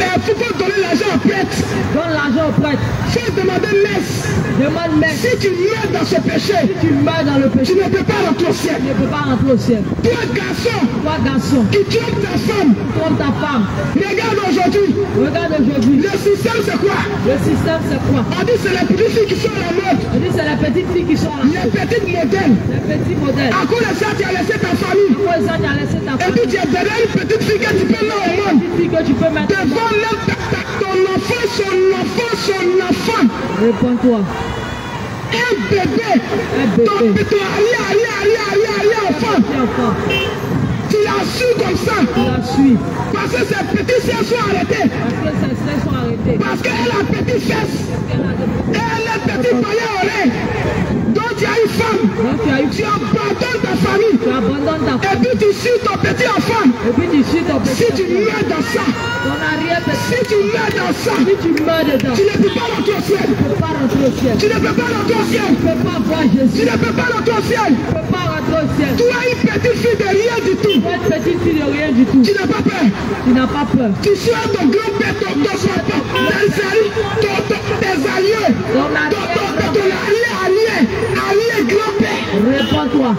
Il faut donner l'argent aux prêtres.
Donne l'argent au prêtre.
Il faut demander messe.
Demande même.
Si tu meurs dans ce péché,
Si tu meurs dans le
tu
péché,
ne peux pas rentrer au ciel.
tu ne peux pas rentrer au ciel.
Toi, garçon,
Toi, garçon,
qui trompe ta femme,
trompe ta femme.
regarde aujourd'hui.
Regarde aujourd'hui.
Le système, c'est quoi?
Le système, c'est quoi?
On dit c'est les petites filles qui sont à la mode.
On dit c'est les petites filles qui sont là.
Les petites modèles.
Les petits modèles.
À cause de ça, tu as laissé ta famille.
Pourquoi ça, tu as laissé ta
Et
femme?
puis tu es derrière une petite fille que tu peux mettre au monde.
Petite fille que tu peux mettre.
Devant même ton enfant, son enfant.
Réponds-toi.
Un bébé.
Un
Ton
bébé.
allié enfant.
Petit enfant.
Tu l'as su comme ça.
Tu la suis.
Parce que ces petites sœurs sont arrêtées.
Parce que ses seins sont arrêtés.
Parce qu'elle a petite fesse.
Elle a des-
Et elle a petit palais à oreille. Donc tu as une femme.
Donc tu as eu.
Tu abandonnes ta famille.
Tu abandonnes ta
Et
femme.
puis tu suis ton petit enfant.
Et puis tu suis ton petit
Si tu
enfant.
meurs dans ça,
Ton arrière-petit.
si tu meurs dans ça,
Si tu meurs dedans,
tu ne peux pas rentrer au ciel.
tu ne peux pas rentrer au ciel.
Tu ne peux pas rentrer au ciel.
Tu ne peux pas voir
Tu
Jésus.
ne peux pas rentrer au ciel.
Tu ne peux pas rentrer au ciel.
Tu as une petite fille de rien du tout.
Tu es une petite fille de rien du tout.
Tu n'as pas peur.
Tu n'as pas peur.
Tu sois ton grand-père, ton papa, tes alliés,
Ton
allié grand-père.
Réponds-toi.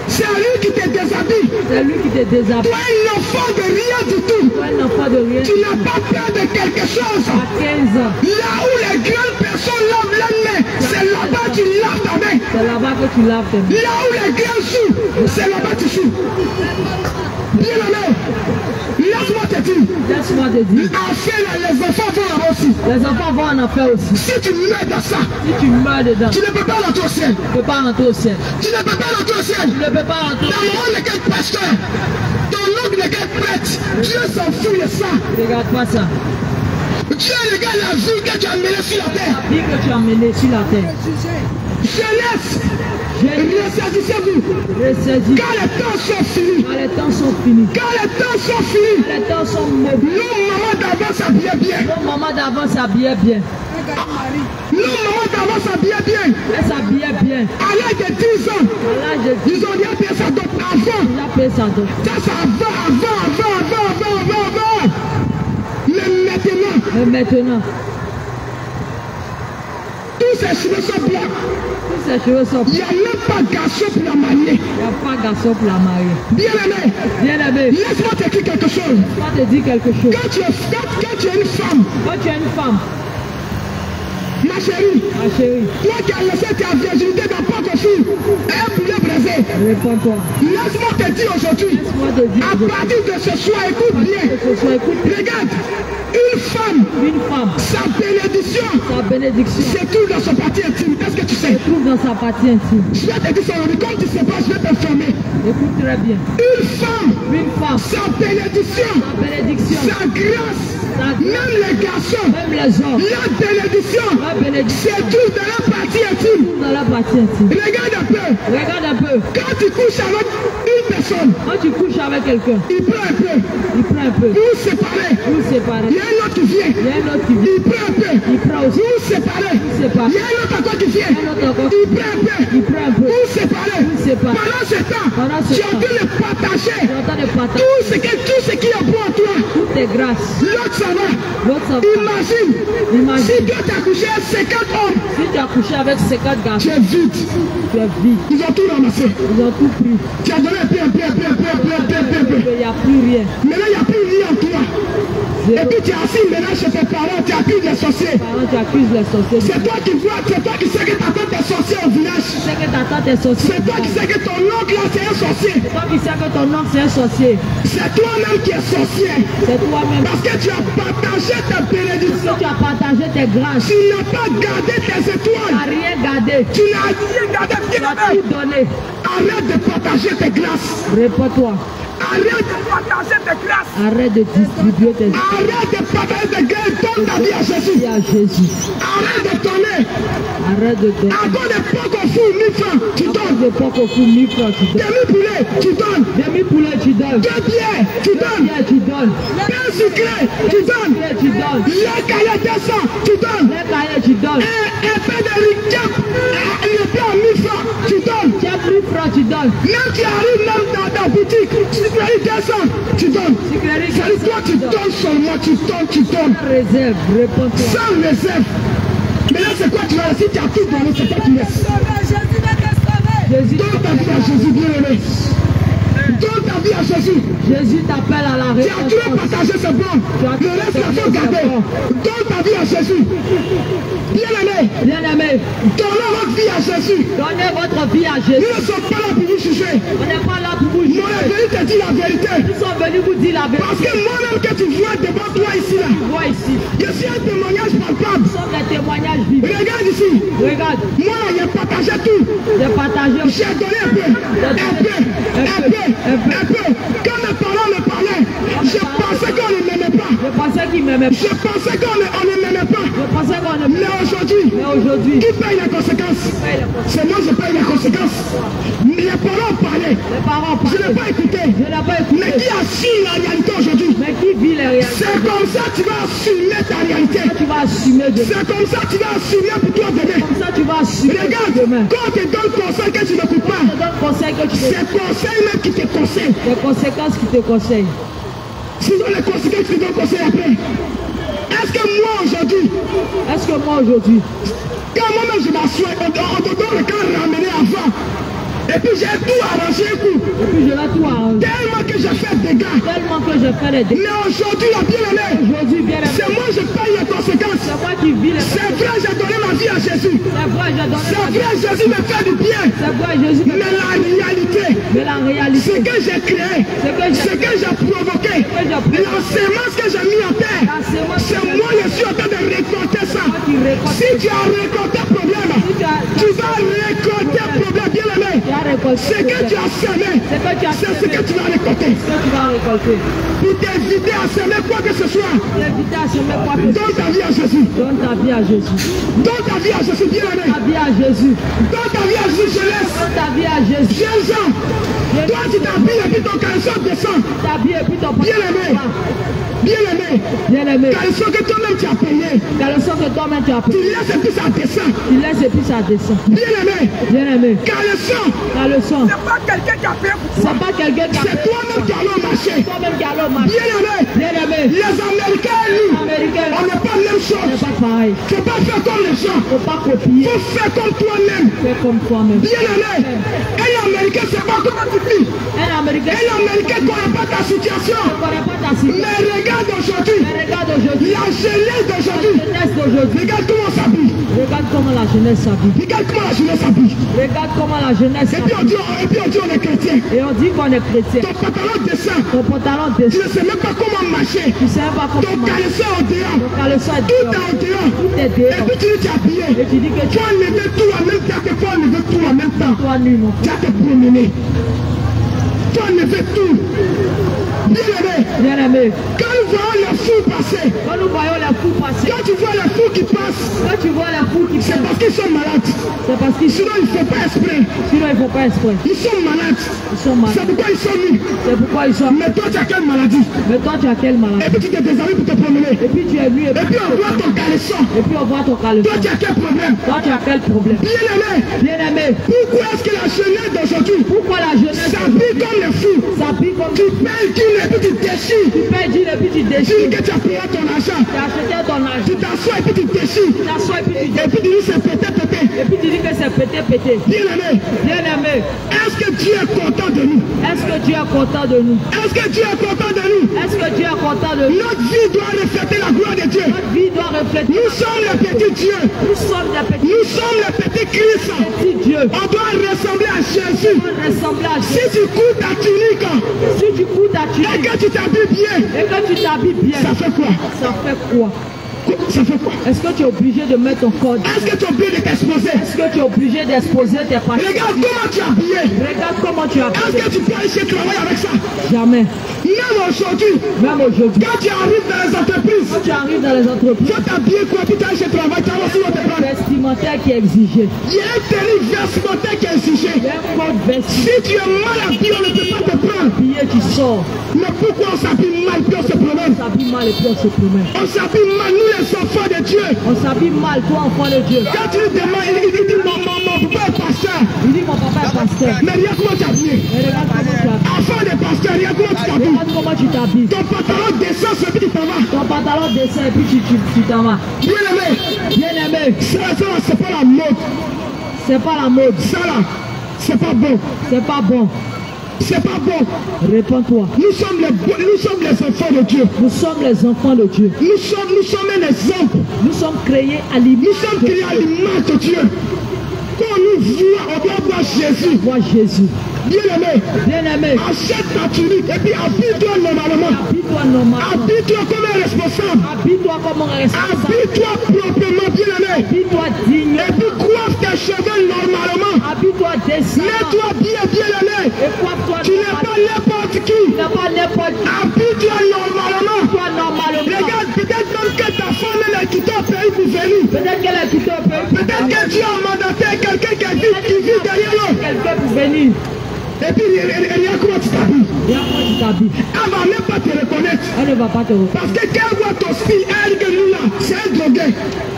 C'est lui qui te déshabille.
C'est lui qui te déshabille.
Toi, un enfant de rien du tout.
Toi, un enfant de rien.
Tu n'as pas peur de quelque chose.
À 15 ans.
Là où les grandes personnes lavent leurs mains, c'est là-bas que tu laves ta main.
C'est là-bas que tu laves tes mains.
Là où les grands jouent, c'est là-bas que tu joues. Bien aimé, laisse-moi te dire,
Laisse-moi te dire.
enfin là, les enfants vont là aussi.
Les enfants vont en enfer aussi.
Si tu meurs dans ça,
Si tu meurs dedans,
tu ne peux pas rentrer au ciel.
tu ne peux pas rentrer au ciel.
Tu ne peux pas rentrer au ciel.
Tu ne peux pas rentrer au
Ta
ciel.
maman n'est qu'un pasteur. Ton oncle n'est qu'un prêtre. Dieu s'en fout de ça.
Regarde pas ça.
Dieu regarde la vie que tu as menée sur la terre.
La vie que tu as menée sur la terre.
Jeunesse,
J'ai
ressaisissez-vous.
ressaisi.
Quand les temps sont finis,
Quand les temps sont finis.
quand les temps sont finis,
Les temps sont mauvais.
nos mamans d'avant s'habillaient bien.
Nos mamans d'avant s'habillaient bien.
Nos mamans d'avant s'habillaient bien.
Elles s'habillaient bien.
À l'âge de 10 ans,
À l'âge de 10
ils ont dit bien ça donc avant.
il a payé sa dot.
Ça avant. Mais maintenant,
Mais maintenant,
tous ces cheveux sont blancs.
tous ses cheveux sont.
Il n'y a même pas de garçon pour la marier.
Il n'y a pas garçon pour la marier.
Bien aimé,
Bien aimé,
laisse-moi te dire quelque chose.
je vais te dire quelque chose.
Quand tu es une femme,
Quand tu es une femme,
ma chérie,
ma chérie,
toi qui as laissé ta virginité dans pas de fille, un poulet braisé,
réponds-toi.
laisse-moi te dire aujourd'hui,
Laisse-moi te dire
à partir de ce soir, écoute bien,
que ce soit écoute
regarde, une femme,
une femme,
sa bénédiction,
sa bénédiction
se trouve dans son parti intime. Est-ce que tu sais?
se trouve dans sa partie intime.
Je vais te dire ça aujourd'hui, comme tu ne sais pas, je vais t'informer.
Écoute très bien.
Une femme,
Une femme,
sa bénédiction,
sa bénédiction,
sa grâce, même les garçons,
même les hommes,
la bénédiction
la bénédiction
se trouve dans la partie intime.
dans la partie intime.
Regarde un peu,
Regarde un peu.
quand tu couches avec une personne,
Quand tu couches avec quelqu'un,
il prend un peu,
il prend un peu.
vous séparez,
Vous séparez.
il y a un autre qui vient,
Il y a un autre qui vient.
il prend un peu,
Il prend aussi.
vous séparez,
séparez.
il y a un autre encore qui vient,
Un autre encore.
il prend un peu,
Il prend un peu.
vous séparez,
Vous séparez.
pendant ce temps,
Pendant ce
tu es en
temps.
train de partager
Tu es en train de partager
tout ce qui est bon en toi,
toutes tes grâce.
L'autre ça va.
L'autre ça va.
Imagine. Si Dieu t'a couché 50 hommes.
Si tu as couché avec 50
Tu
garçons,
es vide.
tu es vide.
Ils ont tout ramassé.
Ils ont tout pris.
Tu as donné un peu.
Il n'y a plus rien.
Maintenant, il n'y a plus rien en toi.
Zéro.
Et puis tu es assis maintenant chez tes parents, tu accuses les sorciers.
Parents, tu accuses les sorciers.
C'est toi qui vois, c'est toi qui sais que ta tante est sorcière au village.
Tu sais que ta tante est sorcière.
C'est toi qui sais que ton oncle là c'est un sorcier.
C'est toi qui sais que ton oncle c'est un sorcier.
C'est toi-même qui es sorcier.
C'est toi-même.
Parce que tu as partagé tes
Si
bénédictions.
tu as partagé tes grâces,
Tu n'as pas gardé tes
tu
étoiles.
n'as rien gardé.
Tu n'as rien gardé.
Tu as tout donné.
Arrête de partager tes grâces.
Réponds-toi.
Arrête de partager tes grâces.
Arrête de distribuer tes
Arrête de partager tes grâces. Donne ta vie à Jésus.
à Jésus.
Arrête de donner.
Arrête de donner.
Encore des pocs au fou, 1000 francs, tu donnes.
Des pocs au fou, 1000 francs, tu donnes.
Demi-poulet, tu donnes.
Demi-poulet, tu donnes.
2 bières, tu donnes.
Pierre, tu donnes.
Pain sucré, tu donnes.
Pierre, tu donnes.
Les cahiers 200, tu donnes.
Les cahiers, tu donnes.
Un peu de ricap, le pain à 1000 francs, tu donnes.
Tu as 1000 francs, tu donnes.
Même tu arrives même dans ta boutique, sucrerie 200, tu donnes.
Sucrerie,
C'est toi, tu donnes seulement, tu donnes.
Réserve, réponds-toi.
Sans réserve. Mais là, c'est quoi tu vas laisser? Tu as tout donné, c'est toi qui laisses.
Jésus
Donne ta vie à Jésus, bien-aimé. Donne ta vie à Jésus.
Jésus t'appelle à la
Tu as tout
réponse.
partagé, c'est bon. Le reste, il faut garder. Donne ta vie à Jésus. Bien-aimé,
Bien-aimé,
donnons notre vie à Jésus.
donnez votre vie à
Nous
Jésus.
ne sommes pas là pour vous juger.
On n'est pas là pour vous
Mon
juger.
venu te dit la vérité.
Nous sommes venus vous dire la
Parce
vérité.
que moi-même que tu vois devant toi ici, là,
Vois ici.
je suis un témoignage palpable.
Nous sommes des témoignages vivants.
Regarde ici.
Regarde,
Moi, là, j'ai partagé tout.
j'ai partagé.
J'ai donné un peu. Quand mes parents me parlaient, je pensais qu'on ne m'aimait pas.
Je pensais qu'il m'aimait pas.
Je pensais qu'on ne m'aimait pas.
Je pensais qu'on ne
Mais
m'aimait pas.
aujourd'hui,
Mais aujourd'hui,
qui paye les conséquences? C'est moi, je paye les conséquences. Les parents parlaient.
les parents
Je
parlaient.
n'ai pas écouté.
Je n'ai pas
Mais
écouté.
qui assume la réalité aujourd'hui?
Mais qui vit les réalités?
C'est comme ça que tu vas assumer ta réalité.
Tu vas assumer demain.
C'est comme ça que tu vas assumer pour toi demain.
Comme ça, tu vas assumer
Regarde,
demain.
quand on te donne conseil que tu n'écoutes
Je
pas,
te donne conseil que tu te...
c'est conseil même qui te conseille.
Les conséquences qui te conseillent.
Sinon, les conséquences qui te donnent conseil après. Est-ce que moi aujourd'hui,
Est-ce que moi aujourd'hui,
quand moi-même je m'assois, on te donne le camp ramené avant, et puis j'ai tout arrangé un coup,
et puis je vais tout arranger.
tellement que j'ai fait des dégâts.
Tellement que je fais les dégâts.
Mais aujourd'hui, la bien-aimée,
Aujourd'hui, bien aimé,
c'est moi je paye les conséquences.
c'est moi qui vis les
C'est vrai, j'ai donné ma vie à Jésus.
C'est vrai, j'ai donné
C'est
ma vie.
vrai, Jésus me fait du bien.
C'est vrai, Jésus.
Mais la réalité,
Mais la
ce
réalité,
que j'ai créé, ce que j'ai provoqué, la sémence que j'ai mis en terre, c'est moi je suis en train de récolter ça. Si tu as récolté problème, tu vas récolter problème, bien aimé.
tu as récolté
Ce que tu as semé, c'est ce que tu vas récolter.
ce que tu vas récolter.
Pour t'éviter à semer quoi que ce soit,
Éviter à semer quoi que ce soit.
donne ta vie à Jésus.
Donne ta vie à Jésus.
Donne ta vie à Jésus, bien aimé.
Ta vie à Jésus.
Donne ta vie à Jésus, jeunesse.
Donne ta vie à Jésus.
Jeunes gens, toi tu t'habilles et puis ton caleçon descend.
Ta vie et puis ton
Bien aimé, bien aimé.
Bien aimé.
Caleçon que toi-même tu as payé,
Car le sang que toi-même tu as
tu
pris,
laisses et puis ça descend.
tu laisses et puis ça descend.
Bien aimé,
Bien aimé.
caleçon,
Car le sang,
c'est pas quelqu'un qui a payé pour toi.
c'est pas quelqu'un qui a
C'est toi-même qui allais au marché.
toi-même qui a le marché.
Bien aimé,
Bien aimé.
les Américains et nous,
Américain,
on n'est pas la même chose.
c'est pas pareil.
Faut pas faire comme les gens.
Faut pas copier.
Faut faire comme toi-même.
Fais comme toi-même.
Bien aimé, un Américain c'est pas comment tu vis.
Un Américain
Un Américain ne connaît pas ta situation.
ne connaît pas ta situation.
Mais regarde aujourd'hui,
Mais regarde aujourd'hui,
la jeunesse
la
d'aujourd'hui.
jeunesse d'aujourd'hui.
Regarde comment on s'habille.
Regarde comment la jeunesse s'habille.
Regarde comment la jeunesse s'habille.
Regarde comment la jeunesse
Et puis on dit on est chrétien.
Et on dit qu'on est chrétien.
Ton pantalon descend.
Ton pantalon
Tu
descend.
ne sais même pas comment marcher.
Tu sais pas
Ton
comment marcher.
caleçon est au dehors.
Ton caleçon est
Tout est
dehors.
au dehors.
Tout est
Et
dehors.
puis tu dis tu es habillé.
Et tu dis que
Tu as enlevé tout en même temps. Tu as enlevé tout en même temps.
toi nu, mon
Tu
frère.
as te promené. Tu as enlevé tout. Bien aimé.
Bien aimé.
Quand nous voyons les fous passer,
Quand nous voyons les fous passer,
quand tu vois les fous qui passent,
quand tu vois les fous qui
c'est
passent,
parce qu'ils sont malades.
c'est parce qu'ils
Sinon, ils ne font pas exprès.
sinon ils font pas exprès.
Ils sont malades.
Ils sont
C'est
malades.
pourquoi ils sont nus.
C'est pourquoi ils sont.
Mais toi, tu as quelle maladie?
Mais toi tu as quelle
Et
maladie?
puis tu te déshabilles pour te promener.
Et puis tu es nu
Et puis on voit ton caleçon.
et puis on voit ton caleçon.
Toi, tu as quel problème?
Toi tu as quel problème?
Bien aimé,
Bien aimé.
pourquoi est-ce que la jeunesse d'aujourd'hui fous.
Pourquoi la jeunesse
s'habille comme les fous.
s'habille comme
Tu payes d'une et puis tu déchires.
tu payes d'une et puis tu
Tu dis
déchires.
que tu as payé ton argent.
Tu as acheté ton
Tu
argent.
t'assois et puis tu déchires.
Tu t'assois et puis tu
Et
déchires.
puis tu dis c'est pété, pété.
Et puis tu dis que c'est pété, pété.
Bien aimé,
Bien aimé,
est-ce que Dieu est content de nous?
est-ce que Dieu est content de nous?
Est-ce que Dieu est content de nous?
Est-ce que Dieu est content de nous?
Notre vie doit refléter la gloire de Dieu.
Notre vie doit refléter.
Nous sommes les petits dieux.
Nous sommes des petits
Nous sommes les petits Christ.
dieux.
On doit ressembler à Jésus.
On ressemble à
Si
Jésus.
tu cours ta tunique
Si tu cours ta
et
tunique
que tu t'habilles bien,
et que tu t'habilles bien,
ça fait quoi?
ça fait quoi?
Ça fait quoi?
Est-ce que tu es obligé de mettre ton corps?
Est-ce que tu es obligé de t'exposer?
Est-ce que tu es obligé d'exposer tes parties?
Regarde comment tu es habillé.
Regarde comment tu as
Est-ce
fait.
que tu peux aller chez travailler avec ça?
Jamais.
Même aujourd'hui,
Même aujourd'hui.
quand tu arrives dans les entreprises,
Quand tu arrives dans les entreprises,
tu t'habilles quoi? Tu t'ailles chez travail, tu as aussi votre plan.
vestimentaire qui est exigé.
Il y a une tenue vestimentaire qui est exigée.
Il y a un code vestimentaire.
Si tu es mal habillé, on ne peut pas te prendre.
Tu sors.
Mais pourquoi on s'habille mal puis on se promène?
On s'habille mal et puis on se promène.
On s'habille mal, nous les enfants de Dieu.
On s'habille mal, toi enfant de Dieu.
Quand tu lui demandes, il dit mon papa est pasteur.
Il dit mon papa est pasteur.
Mais regarde comment tu es habillé.
Et regarde comment tu habilles.
Enfant de pasteur, regarde comment tu t'habilles.
Regarde comment tu t'habilles.
Ton pantalon descend, et puis tu t'en vas.
Ton pantalon descend et puis tu t'en vas.
Bien aimé,
Bien aimé,
ça c'est pas la mode.
c'est pas la mode.
Ça là, c'est pas bon.
C'est pas bon.
C'est pas bon.
Réponds-toi.
Nous sommes les enfants de Dieu.
Nous sommes les enfants de Dieu.
Nous sommes un exemple.
Nous sommes créés à l'image
Nous sommes créés à l'image de Dieu. Quand on nous voit, on doit voir Jésus.
Vois Jésus.
Bien aimé,
Bien aimé,
achète ta tunique et puis habille-toi normalement.
habille-toi normalement.
Habille-toi comme un responsable.
Habille-toi comme un responsable.
Habille-toi proprement, bien aimé.
Habille-toi digne.
Et puis coiffe tes cheveux normalement.
Habille-toi décemment.
Mets-toi bien, bien aimé.
Et coiffe-toi
Tu n'es pas n'importe qui.
Tu n'es pas n'importe qui.
Habille-toi normalement.
Toi normalement.
Regarde, peut-être même que ta femme elle a quitté un pays pour venir.
Peut-être qu'elle a quitté un pays.
Peut-être que Dieu a mandaté quelqu'un qui vit derrière eux.
Quelqu'un pour venir.
Et puis, regarde comment tu t'habilles.
Viens moi tu t'habilles.
Elle va même pas te reconnaître.
Elle ne va pas te reconnaître.
Parce que quand elle voit ton style, elle dit que lui là, c'est un drogué.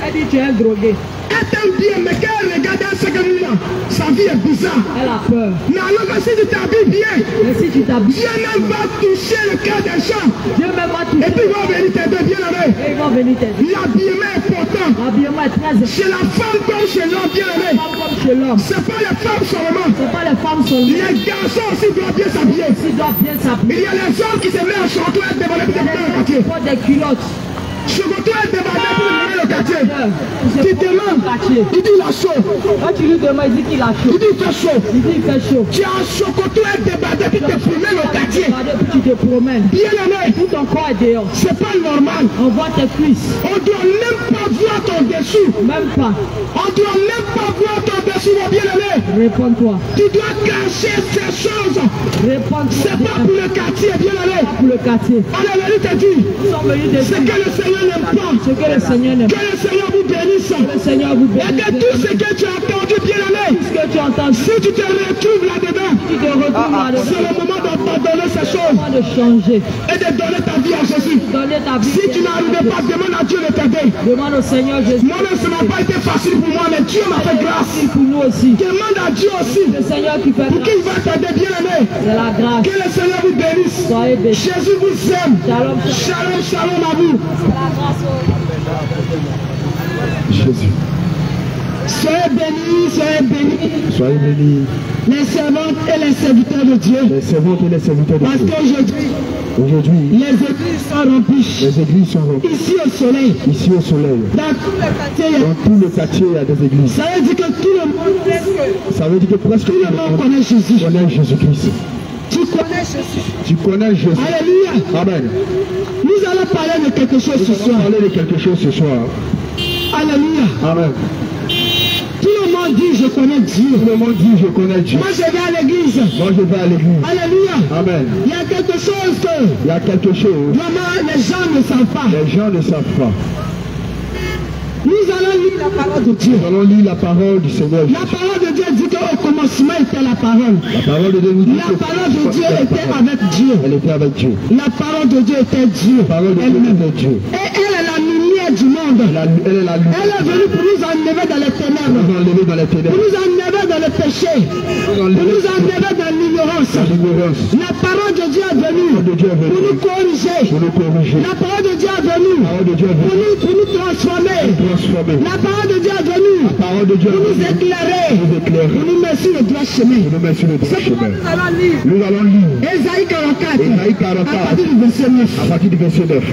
Elle dit tu es un drogué.
Elle t'aime bien, mais quand elle regarde, elle sait que lui là, sa vie est bizarre.
Elle a peur.
Mais alors que si tu t'habilles bien,
Mais si tu t'habilles,
Dieu même va toucher le cœur des gens.
Dieu même va
Et
toucher.
puis il va venir t'aider, bien aimé.
Et ils vont venir t'aider.
L'habillement est important.
L'habillement est très important.
Chez la femme comme chez l'homme, bien aimé.
Comme chez l'homme.
C'est pas les femmes seulement.
C'est pas les femmes seulement
Les garçons aussi doivent bien s'habiller.
qui doivent bien
Il
s'habiller.
y a les hommes qui se mettent en chanteau et débordent pour le quartier.
Ils portent des culottes.
Chocoto est débordé pour le quartier.
Ils
Tu
se portent
demandes,
au quartier.
il dit la chaud.
Quand tu lui demandes, il dit qu'il a chaud.
Il dit il fait chaud.
Il dit il fait chaud.
Tu as un chocoto est débordé puis te promènes au quartier.
Regardez, puis tu te promènes.
Bien aimé,
Tout ton corps est dehors.
c'est pas normal.
On voit tes cuisses.
On doit même pas voir ton dessous.
Même pas.
On doit même pas voir ton dessous, mon bien aimé.
Réponds-toi.
Tu dois cacher ces choses.
Réponds-toi.
C'est pas pour le quartier, bien aimé.
Pour le quartier.
On est venu te dire,
Nous sommes venus de
ce
dire
que le Seigneur n'aime pas.
ce que le Seigneur n'aime
Que
pas.
le Seigneur vous bénisse.
Le Seigneur vous
Et
bénisse.
que tout ce que tu as entendu, bien aimé,
Ce que tu entends,
si tu te retrouves là-dedans,
tu te retrouves là-dedans.
c'est le moment d'abandonner ces choses
Moment de changer.
et de donner ta vie à Jésus.
Donner ta vie.
Si tu n'arrives pas, demande à Dieu de t'aider.
Demande au Seigneur Jésus.
Moi-même, ça n'a pas été facile pour moi, mais Dieu m'a fait grâce.
Merci pour nous aussi.
Demande à Dieu aussi
Le Seigneur qui fait
pour
grâce.
qu'il va t'aider, bien aimé.
C'est la grâce.
Que le Seigneur vous bénisse.
Soyez bénis.
Jésus vous aime.
Shalom, shalom.
Shalom, shalom à vous.
Jésus.
Soyez bénis, soyez bénis.
Soyez bénis,
Les servantes et les serviteurs de Dieu.
les servantes et les serviteurs de
Parce
Dieu.
qu'aujourd'hui,
Aujourd'hui,
les églises sont remplies.
les églises sont remplies.
Ici au soleil,
Ici au soleil,
dans tout le quartier, il y a-
dans tout le quartier, il y a des églises.
ça veut dire que tout le monde,
Ça veut dire que presque tout
tout le monde connaît Jésus.
connaît Jésus-Christ.
Tu connais Jésus.
Tu connais Jésus.
Alléluia.
Amen.
Nous allons parler de quelque chose ce
Nous allons
soir.
parler de quelque chose ce soir.
Alléluia.
Amen.
Tout le monde dit je connais Dieu.
Tout le monde dit je connais Dieu.
Moi je vais à l'église.
Moi je vais à l'église.
Alléluia.
Amen.
Il y a quelque chose que
Il y a quelque chose.
vraiment les gens ne savent pas.
Les gens ne savent pas.
Nous allons lire la parole de Dieu.
Nous allons lire la parole du Seigneur.
La parole de Dieu dit qu'au commencement était la parole.
La parole de Dieu nous dit
La
que
parole de Dieu était avec Dieu.
elle était avec Dieu.
La parole de Dieu était Dieu.
La parole de Dieu
Elle-même.
était Dieu.
Et elle est la lumière du monde.
Elle est la lumière.
Elle est venue pour nous enlever dans les ténèbres.
Nous enlever dans les
Pour
ténèbres.
nous enlever dans le péché.
Nous
Pour
enlever
nous enlever
La délivrance.
La parole de Dieu est venue
La parole de Dieu est venue.
pour nous corriger.
Pour nous corriger.
La parole de Dieu est venue
La parole de Dieu est venue.
pour nous transformer.
Transformer.
La parole de Dieu est venue
La parole de Dieu
pour
est
nous
venue.
éclairer.
Nous éclairer.
Pour nous mettre sur le droit chemin.
Pour nous mettre sur le droit chemin.
Nous allons lire.
Nous allons lire
Ésaïe 44.
Ésaïe 44.
À partir du verset 9.
à partir du verset 9.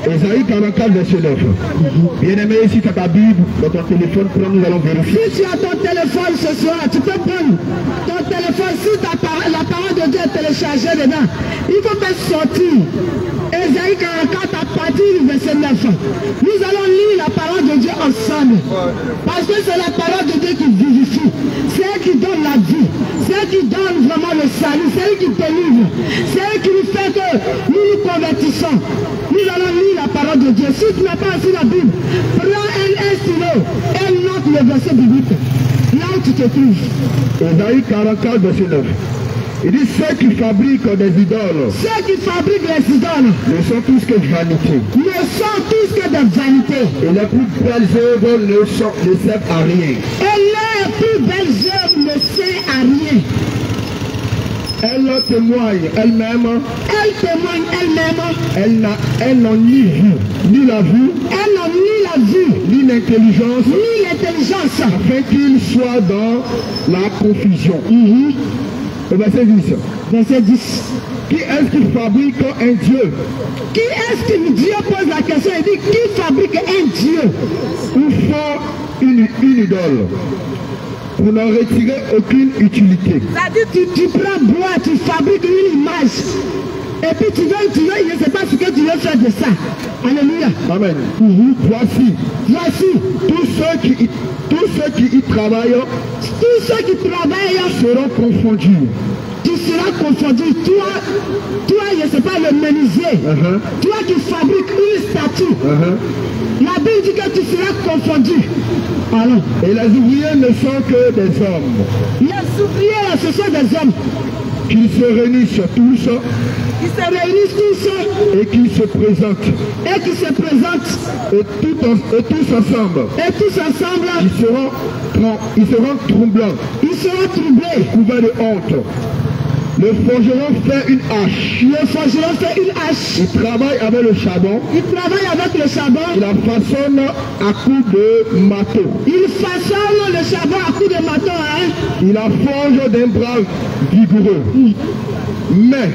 Ésaïe 44, verset 9. Bien-aimé, si tu as ta Bible dans ton téléphone, prends, nous allons vérifier.
Si tu as ton téléphone ce soir, tu peux prendre ton téléphone. Si la parole de Dieu est téléchargée dedans, il faut faire sortir Ésaïe 44 à partir du verset 9. Nous allons lire la parole de Dieu ensemble. Parce que c'est la parole de Dieu qui vivifie. C'est elle qui donne la vie. C'est elle qui donne vraiment le salut. C'est elle qui délivre. C'est elle qui nous fait que nous nous convertissons. Nous allons lire la parole de Dieu. Si tu n'as pas reçu la Bible, prends un stylo et note le verset biblique. Là où tu te trouves.
Ésaïe 44, verset 9. Il dit, ceux qui fabriquent des idoles
Ceux qui fabriquent les idoles
ne sont tous que vanité.
ne sont tous que des vanités.
Et les plus belles œuvres ne servent à rien.
Et leurs plus belles œuvres ne servent à rien.
Elles témoignent elles-mêmes,
Elles témoignent elles-mêmes.
elles n'ont ni vu, ni la vue,
Elles n'ont ni la vue,
ni l'intelligence,
ni l'intelligence.
afin qu'ils soient dans la confusion. Au verset 10.
Verset 10.
Qui est-ce qui fabrique un Dieu?
Qui est-ce que Dieu pose la question? Il dit, qui fabrique un Dieu?
Ou font une idole pour n'en retirer aucune utilité?
C'est-à-dire, tu prends bois, tu fabriques une image. Et puis tu veux, je ne sais pas ce que tu veux faire de ça. Alléluia.
Amen. Voici tous ceux qui y travaillent
Tous ceux qui travaillent
seront confondus.
tu seras confondu. Toi, je ne sais pas, le menuisier. Toi qui fabriques une statue. La Bible dit que tu seras confondu. Alors,
Et les ouvriers ne sont que des hommes.
les ouvriers, là, ce sont des hommes
Qu'ils se réunissent tous
qui se réunissent tous
et qui se présentent.
et qui se présentent.
Et tous ensemble,
Et tous ensemble,
ils seront troublants,
ils seront troublés.
couverts de honte. Le forgeron fait une hache.
Le forgeron fait une hache.
Il travaille avec le charbon.
Il travaille avec le charbon.
Il la façonne à coups de marteau.
Il façonne le charbon à coups de marteau. Hein?
Il la forge d'un bras vigoureux. Mais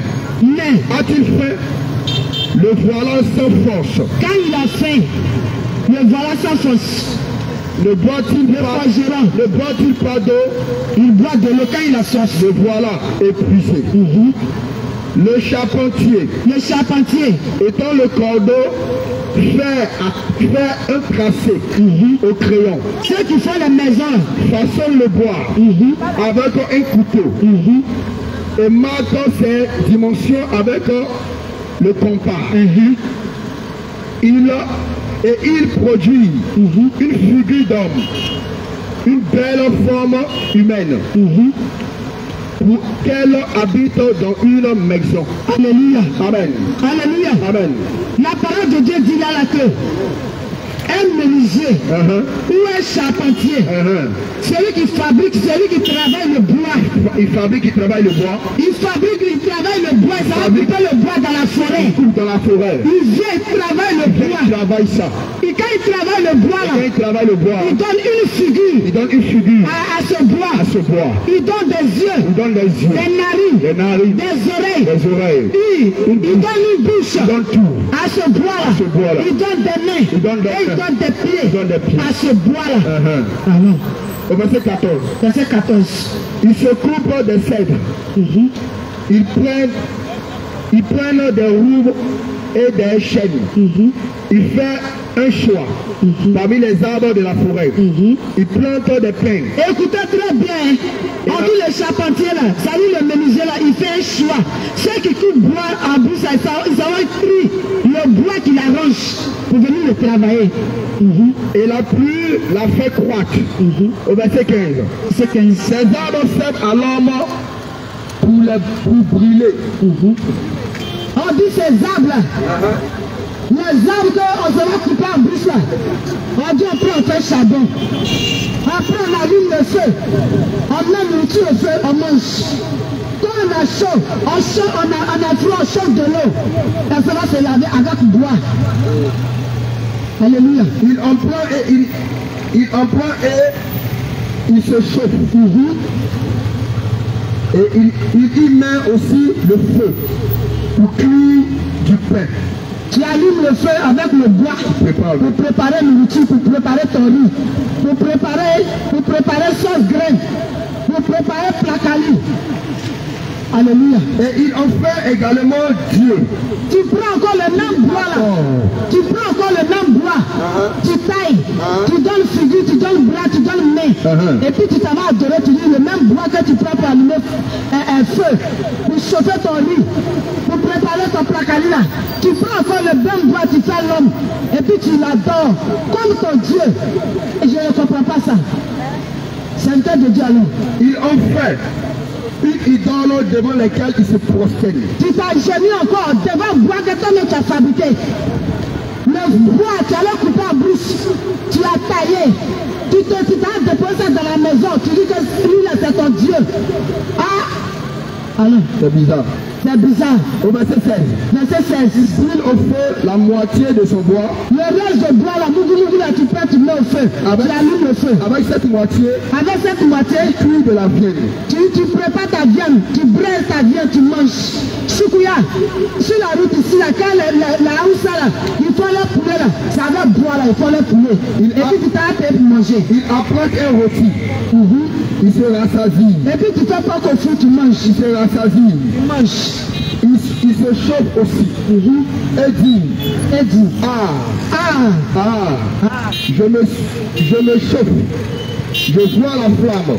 a-t-il fait? Le voilà sans force.
Quand il a faim, le voilà sans force.
Ne boit-il pas d'eau?
Il boit de l'eau quand il a soif.
Le voilà épuisé. Le charpentier, étant le cordeau, fait un tracé au crayon.
Ceux qui font les maisons,
Façonne le bois avec un couteau. Et marque ses dimensions avec le compas. Il produit une figure d'homme, une belle forme humaine, pour qu'elle habite dans une maison.
Alléluia.
Amen.
Alléluia.
Amen.
La parole de Dieu dit là que un menuisier ou un charpentier, celui qui fabrique, celui qui travaille le bois.
Il fabrique, il travaille le bois.
Il travaille le bois, ça va couper le bois dans la forêt.
Il coupe dans la forêt.
Il vient, il travaille le bois.
Il travaille ça.
Et quand il travaille le bois,
Quand il travaille le bois,
il donne une figure
il donne une figure
à ce bois.
à ce bois.
Il donne des yeux,
Il donne les yeux,
des narines,
des oreilles,
des oreilles. Il donne une bouche
il donne tout.
à ce bois-là.
ce bois-là.
Il donne des mains.
Il donne des
Et il
mains.
donne des pieds,
Il donne des pieds.
à ce bois-là. Alors,
Au verset 14,
verset 14.
ils se coupent des cèdres. Ils prennent des roues et des chênes. Il fait un choix parmi les arbres de la forêt. Il plante des pins.
Écoutez très bien. On dit le charpentier là, ça dit le menuisier là, il fait un choix. Ceux qui coupent bois en bout, ils ont pris le bois qu'il arrange pour venir le travailler.
Et la pluie la fait croître. Au verset 15.
C'est 15.
Ces arbres servent à l'homme pour brûler.
On dit ces arbres là, Les arbres qu'on sera coupé en brousse là, on dit après on fait charbon. Après on allume le feu, on met nourriture au feu, on mange. Quand on a chaud, on a froid, on chauffe de l'eau. La femme va se laver avec bois. Alléluia.
Il en prend et il se chauffe. Et il y met aussi le feu pour cuire du pain.
Tu allumes le feu avec le bois pour préparer la nourriture, pour préparer ton riz, pour préparer sauce graine, pour préparer placali. Alléluia.
Et il en fait également Dieu.
Tu prends encore le même bois là. Tu prends encore le même bois. Tu tailles. Tu donnes figure, tu donnes bras, tu donnes main. Et puis tu t'en vas adorer, tu dis le même bois que tu prends pour allumer un feu, pour chauffer ton riz, pour préparer ton placali là. Tu prends encore le même bois, tu fais l'homme. Et puis tu l'adores comme ton Dieu. Et je ne comprends pas ça. C'est un tas de Dieu alors.
Il en fait une idole devant laquelle il se prosterne.
Tu t'as gémi encore devant le bois que toi-même tu as fabriqué. Le bois, tu allais couper en brousse. Tu l'as taillé. Tu t'as déposé ça dans la maison. Tu dis que lui-là, c'est ton Dieu. Ah! Alors,
C'est bizarre.
c'est bizarre.
Au verset 16.
Verset 16.
Il brûle au feu la moitié de son bois.
Le reste de bois, la mougou là, tu peux, tu mets au feu.
Avec-
Tu allumes le feu.
Avec cette moitié,
Avec cette moitié,
cuit de la viande.
tu prépares ta viande, tu braises ta viande, tu manges. Choukouya, sur la route ici, là, quand la houssa là, il faut le poulet là, ça va boire là, il faut le poulet. Et puis tu t'arrêtes pour manger.
Il apprend un rôti. Il se rassasie.
Et puis tu fais pas qu'au fou, tu manges.
Il se rassasie.
Tu manges.
Il se chauffe aussi. Et dit,
Et dis,
je me chauffe. Je vois la flamme.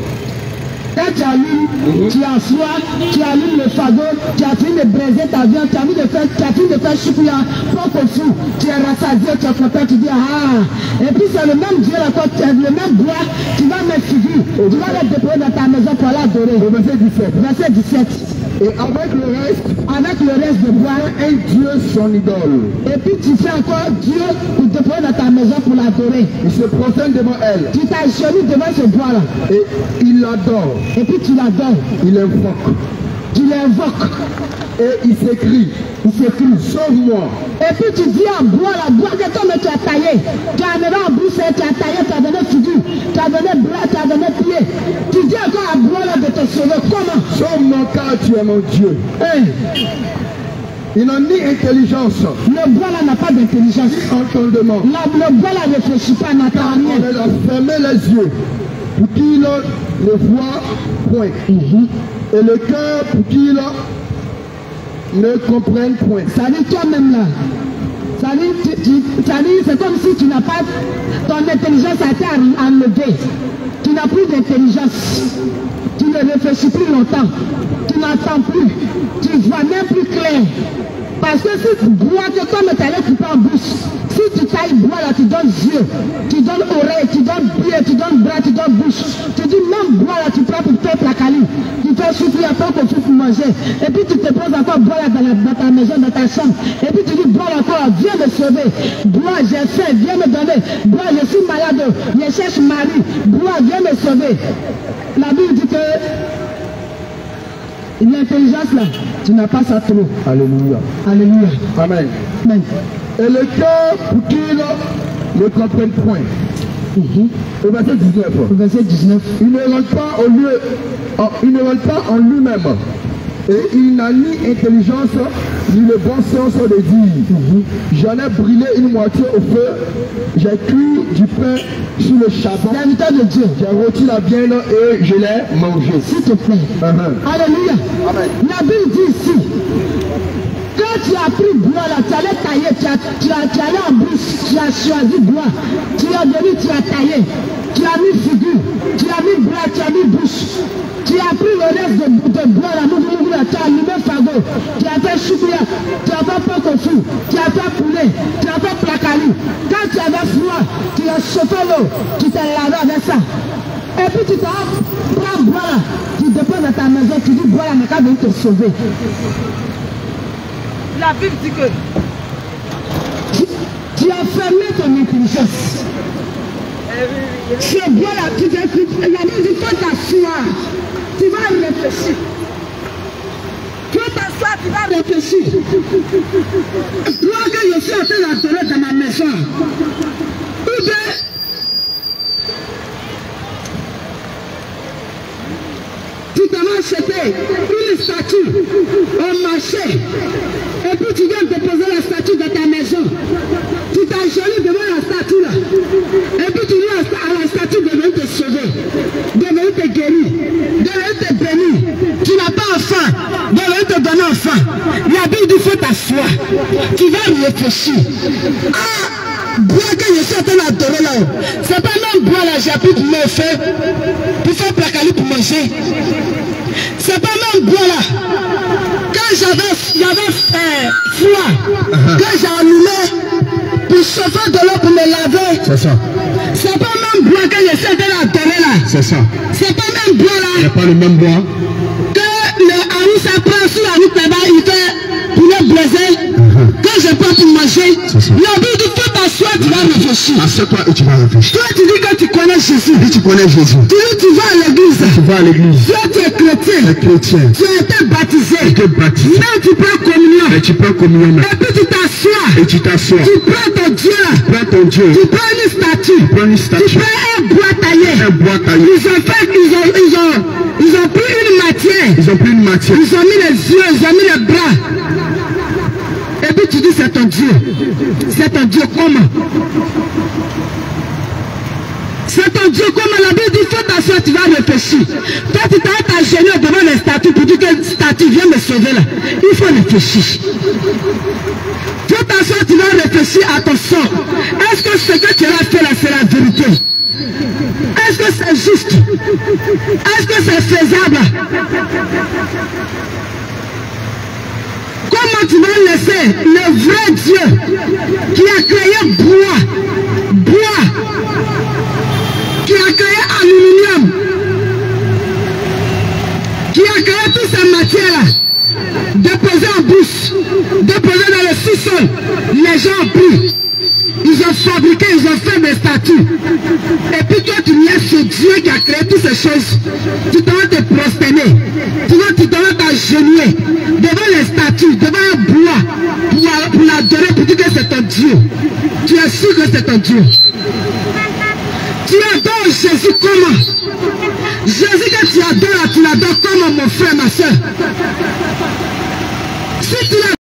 quand tu allumes, tu assois, tu allumes le fagot, tu as fini de braiser ta viande, tu as fini de faire choukouya, pas qu'au fou, tu es rassasié, tu es content, tu dis Et puis c'est le même Dieu là, quand tu as le même bois, tu vas mettre figure, tu vas le déposer dans ta maison pour aller adorer.
Au verset 17.
Verset 17.
Et avec le reste
De bois,
un Dieu son idole.
et puis tu fais encore Dieu pour déposer dans ta maison pour l'adorer.
Il se prosterne devant elle.
Tu t'agenouilles devant ce bois là,
Et il l'adore.
et puis tu l'adores,
Il invoque.
tu l'invoques.
Et il s'écrit, sauve-moi.
Et puis tu dis en bois, la bois que toi, mais tu as taillé. Tu as amené en brousse, tu as taillé, tu as donné figure, tu as donné bras, tu as donné pied. Tu dis encore à bois là de te sauver. Comment?
Sauve-moi car tu es mon Dieu. Il n'a ni intelligence,
Le bois là n'a pas d'intelligence.
ni entendement.
Le bois là ne réfléchit pas, n'attend
On
rien.
a fermé les yeux pour qu'il ne voit point. Et le cœur pour qu'il ne comprenne point.
Ça dit toi-même là. Ça dit, c'est comme si tu n'as pas, ton intelligence a été enlevée. Tu n'as plus d'intelligence. Tu ne réfléchis plus longtemps. Tu n'entends plus. Tu vois même plus clair. Parce que si tu bois que comme tu allais couper en bouche, si tu tailles bois là, tu donnes yeux, tu donnes oreilles, tu donnes pieds, tu donnes bras, tu donnes bouche. Tu dis même bois là, tu prends pour faire placali. Tu fais souffler à toi pour manger. Et puis tu te poses encore bois là dans ta maison, dans ta chambre. Et puis tu dis bois encore, viens me sauver. Bois, j'ai faim, viens me donner. Bois, je suis malade, je cherche Marie. Bois, viens me sauver. La Bible dit que l'intelligence là, tu n'as pas ça trop.
Alléluia.
Alléluia.
Amen.
Amen.
Et le cœur pour qu'il ne comprenne point. Au verset 19.
Verset 19.
Il ne rentre pas en lui-même. Et il n'a ni intelligence, ni le bon sens de dire. J'en ai brûlé une moitié au feu. J'ai cuit du pain sur le charbon.
Serviteur de Dieu,
J'ai rôti la viande et je l'ai mangé.
s'il te plaît. Alléluia.
Amen.
La Bible dit ici, quand tu as pris bois là, tu allais tailler, tu allais en brousse, tu as choisi bois, tu as venu, tu as taillé, tu as mis figure, tu as mis bras, tu as mis bouche, tu as pris le reste de bois là, tu as allumé fagot, tu as fait choukouya, tu as fait porc au fou, tu as fait poulet, tu as fait placali. Quand tu avais froid, tu as chauffé l'eau, tu t'es lavé avec ça. Et puis tu prends bois là, tu déposes dans ta maison, tu dis bois là, mais quand venir te sauver.
La Bible dit que
Tu as fermé ton intelligence. Ce bois-là, tu vas t'asseoir. Tu vas réfléchir. Tu vas t'asseoir, tu vas réfléchir. Moi, que je suis en train d'entrer dans ma maison, ou bien, tu t'as acheté une statue au marché, et puis tu viens déposer la statue dans ta maison. Tu t'agenouilles devant la statue là, et puis tu dis à la statue de venir te sauver, de venir te guérir, de venir te bénir. Tu n'as pas faim, de venir te donner faim. La Bible dit faut t'asseoir, tu vas réfléchir. Ah, bois que je suis en train d'adorer là, c'est pas même bois là, j'ai pris pour me faire, pour faire placali pour manger. C'est pas même bois là. Quand j'avais froid, quand j'ai allumé pour chauffer de l'eau pour me laver. C'est ça. C'est pas même bois que je suis en train d'adorer là. C'est ça. C'est pas même bois là. C'est pas le même bois. Que le Harry s'apprend sur la route là-bas, il fait pour le blaiser. Quand je prends pour manger, la Bible dit faut t'asseoir, tu vas réfléchir. Assieds-toi et tu vas réfléchir. Toi tu dis que tu connais Jésus. Et tu connais Jésus. Tu dis tu vas à l'église. Tu vas à l'église. Toi tu es chrétien. Tu es chrétien. Tu as été baptisé. Tu as été baptisé. Mais tu prends communion. Et tu prends communion. Et puis tu t'assois. Et tu t'assois. Tu prends ton Dieu. Tu prends ton Dieu. Tu prends une statue. Tu prends une statue. Tu prends un bois taillé. Un bois taillé. Ils ont pris une matière. Ils ont pris une matière. Ils ont mis les yeux, ils ont mis les bras. Et puis tu dis c'est ton Dieu. C'est ton Dieu comment? C'est ton Dieu comment? La Bible dit faut t'asseoir, tu vas réfléchir. Toi tu t'as t'agenouiller devant les statues pour dire que statue vient me sauver là. Il faut réfléchir. Faut t'asseoir, tu vas réfléchir à ton sort. Est-ce que ce que tu as fait là c'est la vérité? Est-ce que c'est juste? Est-ce que c'est faisable? Comment tu vas laisser le vrai Dieu qui a créé bois, qui a créé aluminium, qui a créé toutes ces matières-là, déposer en bouche, déposer dans le sous-sol, les gens ont pris, ils ont fabriqué, ils ont fait des statues. Et puis toi tu laisses ce Dieu qui a créé toutes ces choses, tu dois te prosterner, tu dois t'agenouiller devant les statues, devant un bois, pour l'adorer, pour dire que c'est ton Dieu. Tu es sûr que c'est ton Dieu. Tu adores Jésus comment? Jésus que tu adores, tu l'adores comment mon frère, ma soeur? Si tu